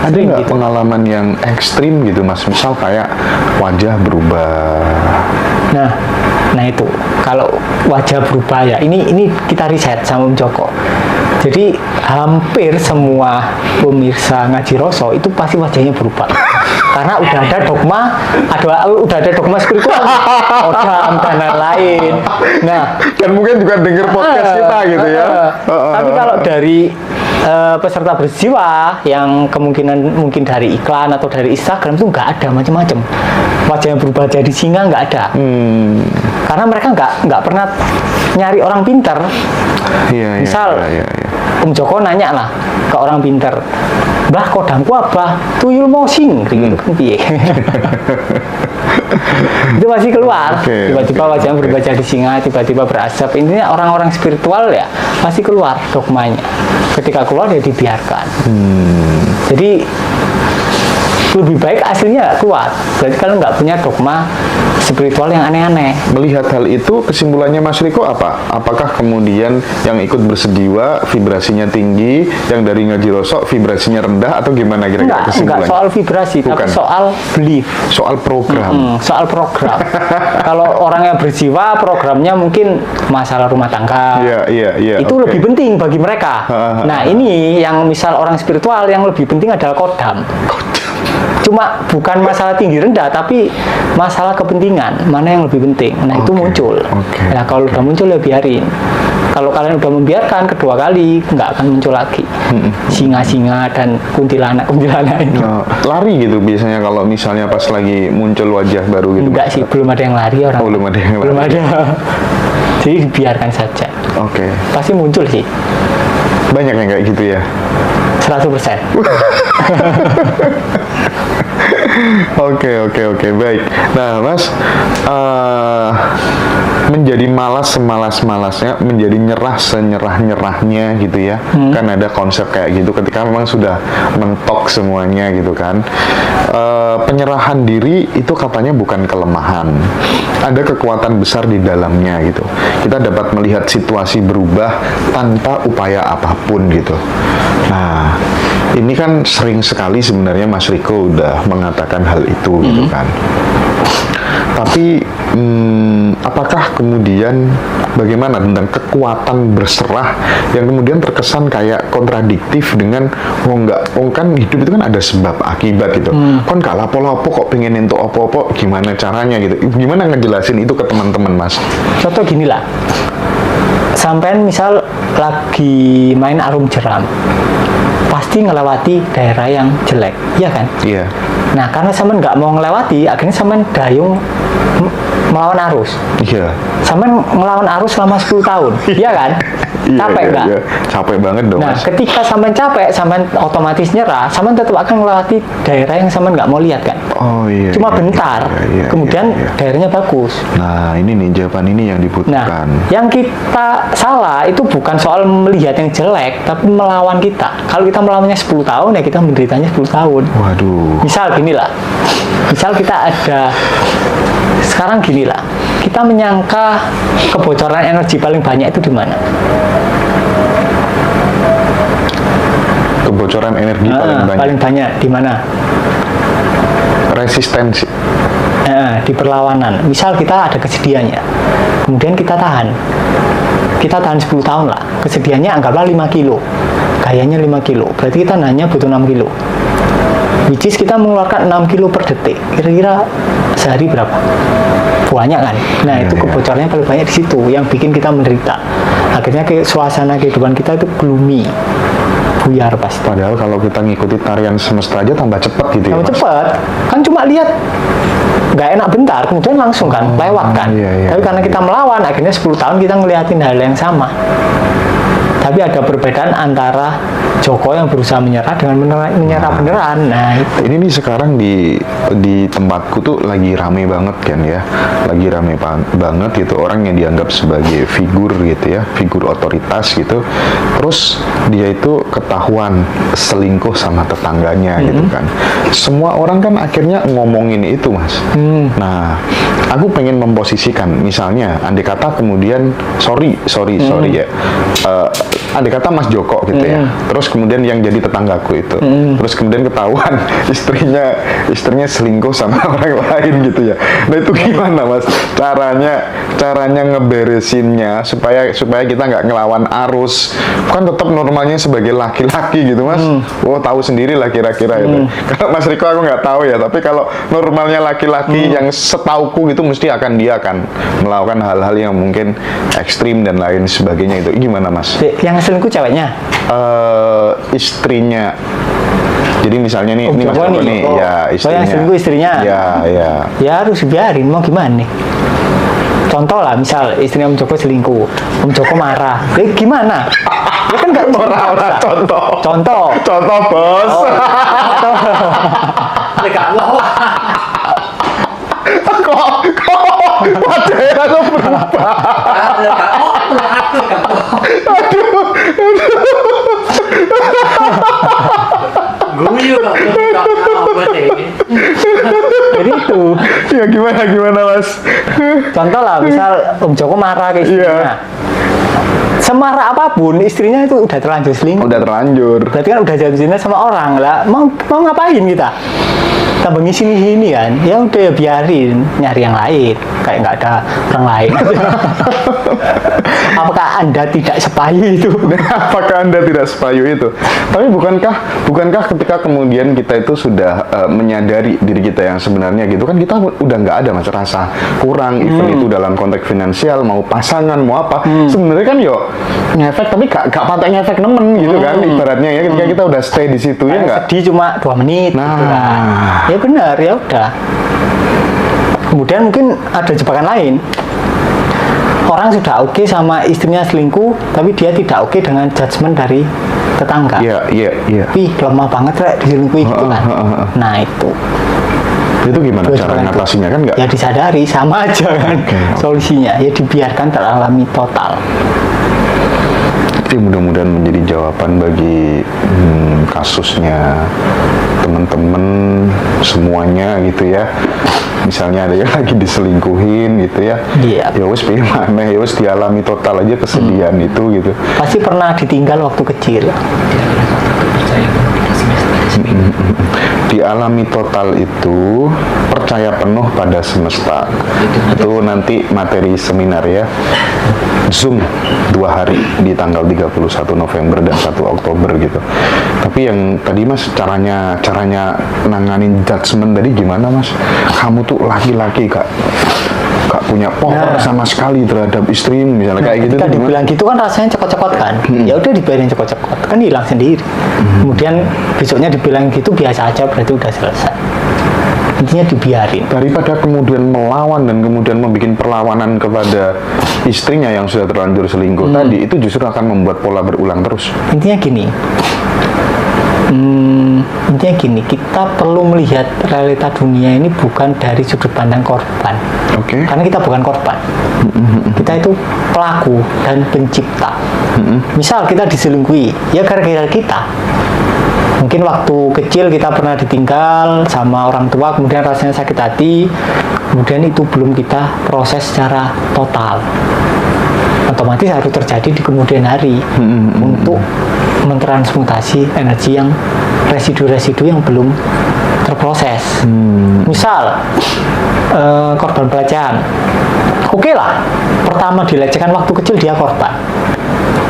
Ada nggak pengalaman yang ekstrim gitu Mas? Misal kayak wajah berubah. Nah itu kalau wajah berubah ya ini kita riset sama Om Joko. Jadi hampir semua pemirsa Ngaji Roso itu pasti wajahnya berubah. Karena udah ada dogma spiritual, odam dan lain-lain. Nah, dan mungkin juga dengar podcast kita gitu ya. Tapi kalau dari peserta berjiwa yang kemungkinan mungkin dari iklan atau dari Instagram itu nggak ada macam-macam. Wajah yang berubah jadi singa nggak ada. Karena mereka nggak pernah nyari orang pintar. Misal Om Joko nanya lah ke orang pintar, "Mbah, kodamku apa? Tuyul mosing." Gitu kan piye. Itu masih keluar. Tiba-tiba wajahnya berubah jadi singa, tiba-tiba berasap. Intinya orang-orang spiritual ya pasti keluar dogmanya. Ketika keluar ya dibiarkan. Jadi lebih baik aslinya nggak kuat. Berarti kalau nggak punya dogma spiritual yang aneh-aneh. Melihat hal itu, kesimpulannya Mas Riko apa? Apakah kemudian yang ikut bersejiwa vibrasinya tinggi, yang dari ngaji rosok vibrasinya rendah, atau gimana kira-kira Enggak kesimpulannya? soal vibrasi, Bukan. tapi soal belief. Soal program. Soal program. Kalau orang yang berjiwa, programnya mungkin masalah rumah tangga. Iya. Itu oke. lebih penting bagi mereka. Nah, ini yang misal orang spiritual yang lebih penting adalah kodam. Cuma bukan masalah tinggi rendah, tapi masalah kepentingan. Mana yang lebih penting? Nah, itu Oke, muncul. oke, Nah, kalau udah muncul ya biarin. Kalau kalian udah membiarkan kedua kali, nggak akan muncul lagi. Singa-singa dan kuntilanak-kuntilanak itu. Nah, lari gitu biasanya kalau misalnya pas lagi muncul wajah baru gitu. Enggak sih, belum ada yang lari orang. Oh, belum ada yang Belum lari. ada. Jadi dibiarkan saja. Oke. Pasti muncul sih. Banyak yang kayak gitu ya. 100%. Oke, baik. Nah, Mas, menjadi malas semalas-malasnya, menjadi nyerah senyerah-nyerahnya gitu ya. Kan ada konsep kayak gitu ketika memang sudah mentok semuanya gitu kan. Penyerahan diri itu katanya bukan kelemahan. Ada kekuatan besar di dalamnya gitu. Kita dapat melihat situasi berubah tanpa upaya apapun gitu. Nah, ini kan sering sekali sebenarnya Mas Riko udah mengatakan hal itu gitu kan. Tapi apakah kemudian bagaimana tentang kekuatan berserah yang kemudian terkesan kayak kontradiktif dengan kan hidup itu kan ada sebab akibat gitu. Kon gak lapo-lapo kok pengen entuk opo-opo, gimana caranya gitu. Gimana ngejelasin itu ke teman-teman, Mas? Contoh gini lah. Sampean misal lagi main arum jeram. Pasti ngelewati daerah yang jelek, iya kan? Iya. Nah, karena sampean nggak mau ngelewati, akhirnya sampean dayung melawan arus. Iya. Sampean ngelawan arus selama 10 tahun, iya kan? Capek nggak? Iya. Capek banget dong, Nah, Mas. ketika sampean capek, sampean otomatis nyerah, sampean tetap akan melewati daerah yang sampean nggak mau lihat kan? Oh iya. Cuma iya, bentar, iya, kemudian iya. daerahnya bagus. Nah, ini nih jawaban ini yang Nah, dibutuhkan. yang kita salah itu bukan soal melihat yang jelek, tapi melawan kita. Kalau kita melawannya 10 tahun, ya kita menderitanya 10 tahun. Waduh. Misal gini lah, misal kita ada, sekarang gini lah, kita menyangka kebocoran energi paling banyak itu di mana? Kebocoran energi paling banyak. di mana? Resistensi. Di perlawanan. Misal kita ada kesedihannya, kemudian kita tahan 10 tahun lah, kesedihannya anggaplah 5 kilo, gayanya 5 kilo, berarti kita nanya butuh 6 kilo, which is kita mengeluarkan 6 kilo per detik, kira-kira sehari berapa? Banyak kan? Nah, itu kebocorannya paling banyak di situ, yang bikin kita menderita. Akhirnya suasana kehidupan kita itu gloomy, buyar pasti. Padahal kalau kita ngikuti tarian semesta aja tambah cepet gitu ya, Kalau Mas? cepet, kan cuma lihat nggak enak bentar, kemudian langsung kan lewat kan. iya, Tapi karena kita melawan, akhirnya 10 tahun kita ngeliatin hal yang sama. Tapi ada perbedaan antara Joko yang berusaha menyerah dengan menyerah beneran. Nah, itu. Ini nih sekarang di tempatku tuh lagi rame banget kan ya, lagi rame banget gitu orang yang dianggap sebagai figur gitu ya, figur otoritas gitu. Terus dia itu ketahuan selingkuh sama tetangganya gitu kan. Semua orang kan akhirnya ngomongin itu, Mas. Nah, aku pengen memposisikan, misalnya, andai kata kemudian sorry ya, andai kata Mas Joko gitu ya, terus kemudian yang jadi tetanggaku itu, terus kemudian ketahuan istrinya selingkuh sama orang lain gitu ya. Nah itu gimana, Mas? Caranya ngeberesinnya supaya kita nggak ngelawan arus, kan tetap normalnya sebagai laki-laki gitu, Mas. Oh, tahu sendiri lah kira-kira itu. Kalau Mas Riko aku nggak tahu ya, tapi kalau normalnya laki-laki yang setauku gitu mesti dia akan melakukan hal-hal yang mungkin ekstrim dan lain sebagainya. Itu gimana, Mas? Yang selingkuh ceweknya? Istrinya. Jadi misalnya nih, ini Mas Joko Joko nih. nih, Oh. ya istrinya. yang selingkuh istrinya? Ya. Ya harus biarin, mau gimana nih? Contoh lah, misal istrinya Om Joko selingkuh, Om Joko marah, gimana? Ya kan nggak Orang contoh, bos. Kok wajahnya tuh berubah. Guyu kok apa sih? Contoh lah, misal Om Joko marah ke istrinya. Semarah apapun, istrinya itu udah terlanjur selingkuh. Udah terlanjur. Berarti kan udah jatuh cinta sama orang lah. Mau ngapain kita? Tambah ngisi kan? Ya udah ya biarin, nyari yang lain. Kayak nggak ada orang lain. Apakah Anda tidak sepayu itu? Apakah Anda tidak sepayu itu? Tapi bukankah ketika kemudian kita itu sudah menyadari diri kita yang sebenarnya gitu kan, kita udah nggak ada mas rasa kurang, even itu dalam konteks finansial, mau pasangan, mau apa. Sebenarnya kan yo ngefek, tapi gak patek ngefek nemen gitu kan, ibaratnya ya, ketika kita udah stay di situ ya nggak. Sedih cuma 2 menit Nah. gitu kan. Ya benar, ya udah. Kemudian mungkin ada jebakan lain. Orang sudah oke sama istrinya selingkuh, tapi dia tidak oke dengan judgement dari tetangga. Iya. Wih, lemah banget rek diselingkuhi gitu kan. Nah itu Itu gimana Dua cara jebakan itu. ngatasinya kan nggak? Ya disadari, sama aja kan. Oke. Solusinya ya dibiarkan teralami total. Itu mudah-mudahan menjadi jawaban bagi kasusnya teman-teman semuanya gitu ya. Misalnya ada yang lagi diselingkuhin gitu ya. Iya. Ya wes gimana, ya wes dialami total aja kesedihan itu gitu. Pasti pernah ditinggal waktu kecil. Dialami total itu percaya penuh pada semesta. Itu nanti materi seminar ya. Zoom 2 hari di tanggal 31 November dan 1 Oktober gitu. Tapi yang tadi mas caranya nanganin judgement tadi gimana mas? Kamu tuh laki-laki gak punya power sama sekali terhadap istri misalnya kayak gitu. Ketika tuh gimana? dibilang gitu kan rasanya cekot-cekot kan. Ya udah dibiarin cekot-cekot kan hilang sendiri. Kemudian besoknya dibilang gitu biasa aja, berarti udah selesai. Intinya dibiarin. Daripada kemudian melawan dan kemudian membuat perlawanan kepada istrinya yang sudah terlanjur selingkuh tadi, itu justru akan membuat pola berulang terus. Intinya gini, kita perlu melihat realita dunia ini bukan dari sudut pandang korban. Oke. Karena kita bukan korban. Kita itu pelaku dan pencipta. Misal kita diselingkuhi, ya gara-gara kita. Mungkin waktu kecil kita pernah ditinggal sama orang tua, kemudian rasanya sakit hati, kemudian itu belum kita proses secara total. Otomatis harus terjadi di kemudian hari untuk mentransmutasi energi yang residu-residu yang belum terproses. Misal korban pelecehan, oke lah, pertama dilecehkan waktu kecil dia korban.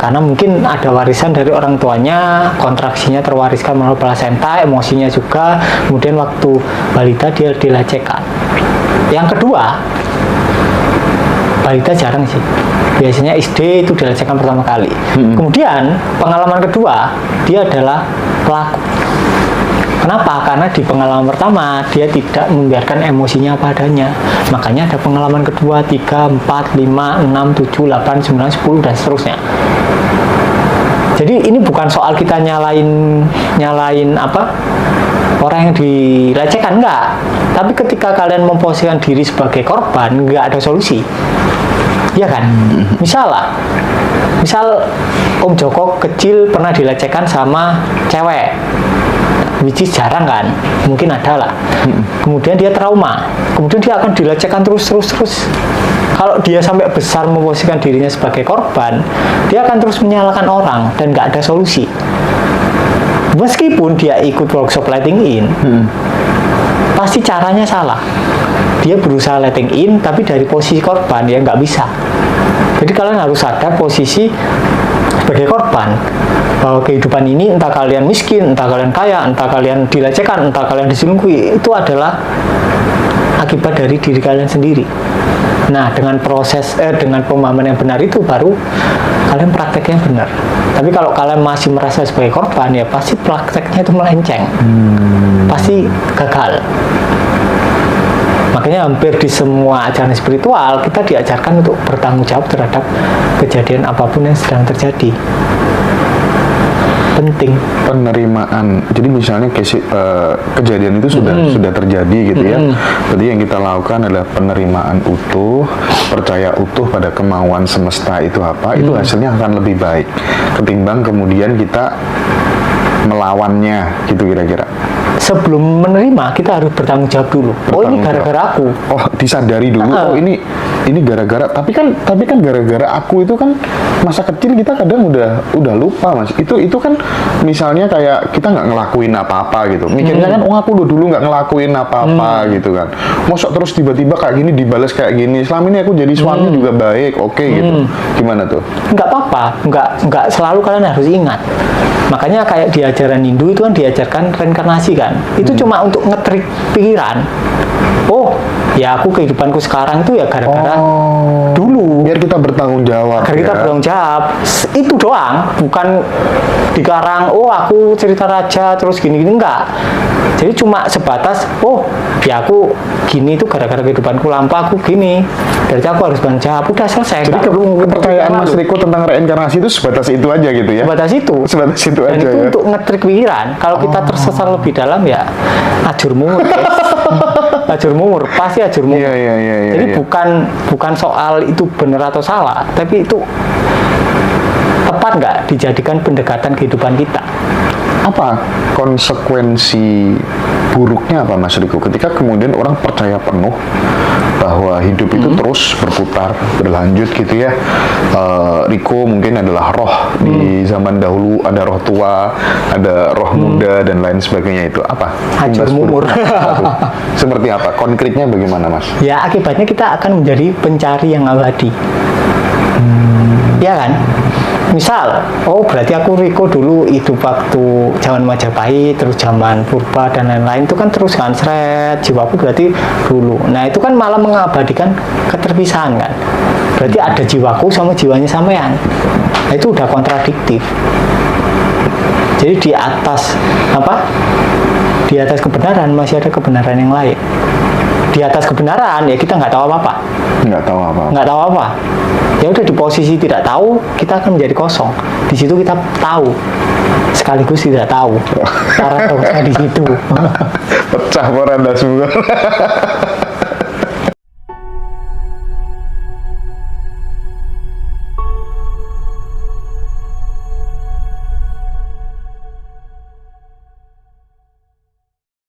Karena mungkin ada warisan dari orang tuanya, kontraksinya terwariskan melalui plasenta, emosinya juga, kemudian waktu balita dia dilecehkan. Yang kedua, balita jarang sih, biasanya SD itu dilecehkan pertama kali. Kemudian pengalaman kedua, dia adalah pelaku. Kenapa? Karena di pengalaman pertama dia tidak membiarkan emosinya apa adanya. Makanya ada pengalaman kedua, 3, 4, 5, 6, 7, 8, 9, 10 dan seterusnya. Jadi ini bukan soal kita nyalain apa orang yang dilecehkan, enggak. Tapi ketika kalian memposisikan diri sebagai korban, enggak ada solusi. Iya kan? Misal Om Joko kecil pernah dilecehkan sama cewek, which is jarang kan, mungkin ada lah. Kemudian dia trauma, kemudian dia akan dilecehkan terus. Kalau dia sampai besar memposisikan dirinya sebagai korban, dia akan terus menyalahkan orang dan nggak ada solusi. Meskipun dia ikut workshop letting in, pasti caranya salah. Dia berusaha letting in, tapi dari posisi korban ya nggak bisa. Jadi kalian harus sadar posisi sebagai korban, bahwa kehidupan ini entah kalian miskin, entah kalian kaya, entah kalian dilecehkan, entah kalian diselingkuhi, itu adalah akibat dari diri kalian sendiri. Nah, dengan dengan pemahaman yang benar itu baru kalian prakteknya benar. Tapi kalau kalian masih merasa sebagai korban, ya pasti prakteknya itu melenceng, pasti gagal. Makanya hampir di semua ajaran spiritual kita diajarkan untuk bertanggung jawab terhadap kejadian apapun yang sedang terjadi. Penting. Penerimaan. Jadi misalnya kejadian itu sudah terjadi gitu ya. Jadi yang kita lakukan adalah penerimaan utuh, percaya utuh pada kemauan semesta itu apa, itu hasilnya akan lebih baik ketimbang kemudian kita melawannya gitu kira-kira. sebelum menerima kita harus bertanggung jawab dulu. Oh ini Bertanggung gara-gara aku. Oh, disadari dulu. Oh, ini gara-gara. Tapi kan gara-gara aku itu kan masa kecil kita kadang udah lupa, Mas. Itu kan misalnya kayak kita nggak ngelakuin apa-apa gitu. Mikirnya kan, oh aku dulu nggak ngelakuin apa-apa gitu kan. Mosok terus tiba-tiba kayak gini dibalas kayak gini. Selama ini aku jadi suami juga baik, oke gitu. Gimana tuh? Nggak apa-apa, nggak selalu kalian harus ingat. Makanya kayak di ajaran Hindu itu kan diajarkan reinkarnasi kan. Itu cuma untuk ngetrik pikiran. Oh, ya aku kehidupanku sekarang itu ya gara-gara dulu. Biar kita bertanggung jawab. Agar kita ya. bertanggung jawab. Itu doang, bukan dikarang, oh aku cerita raja terus gini-gini, enggak. Jadi cuma sebatas, oh ya aku gini itu gara-gara kehidupanku lampau aku gini. Berarti aku harus bertanggung jawab. Udah selesai. Jadi nggak perlu kepercayaan Mas Riko tentang reinkarnasi itu sebatas itu aja gitu ya? sebatas itu. Sebatas itu Dan aja itu ya? untuk ngetrik pikiran. Kalau kita tersesat lebih dalam ya ajur mumur, guys. Ajur mumur, pasti ajur mumur. Iya. Jadi bukan soal itu benar atau salah, tapi itu tepat nggak dijadikan pendekatan kehidupan kita. Apa konsekuensi buruknya apa Mas Riko ketika kemudian orang percaya penuh bahwa hidup itu terus berputar, berlanjut gitu ya. Riko mungkin adalah roh di zaman dahulu, ada roh tua, ada roh muda dan lain sebagainya itu apa? Hancur Imbas mumur. buruknya apa tuh? Seperti apa? Konkretnya bagaimana Mas? Ya akibatnya kita akan menjadi pencari yang abadi. Ya kan? Misal, oh berarti aku Riko dulu hidup waktu zaman Majapahit, terus zaman Purba dan lain-lain itu kan terus kan seret, jiwaku berarti dulu. Nah itu kan malah mengabadikan keterpisahan kan. Berarti ada jiwaku sama jiwanya sampean. Nah itu udah kontradiktif. Jadi di atas apa? Di atas kebenaran masih ada kebenaran yang lain. Di atas kebenaran ya kita nggak tahu apa-apa. Nggak tahu apa. Nggak tahu apa. Ya udah di posisi tidak tahu kita akan menjadi kosong. Di situ kita tahu sekaligus tidak tahu. Paradoksnya di situ. Pecah porandas semua.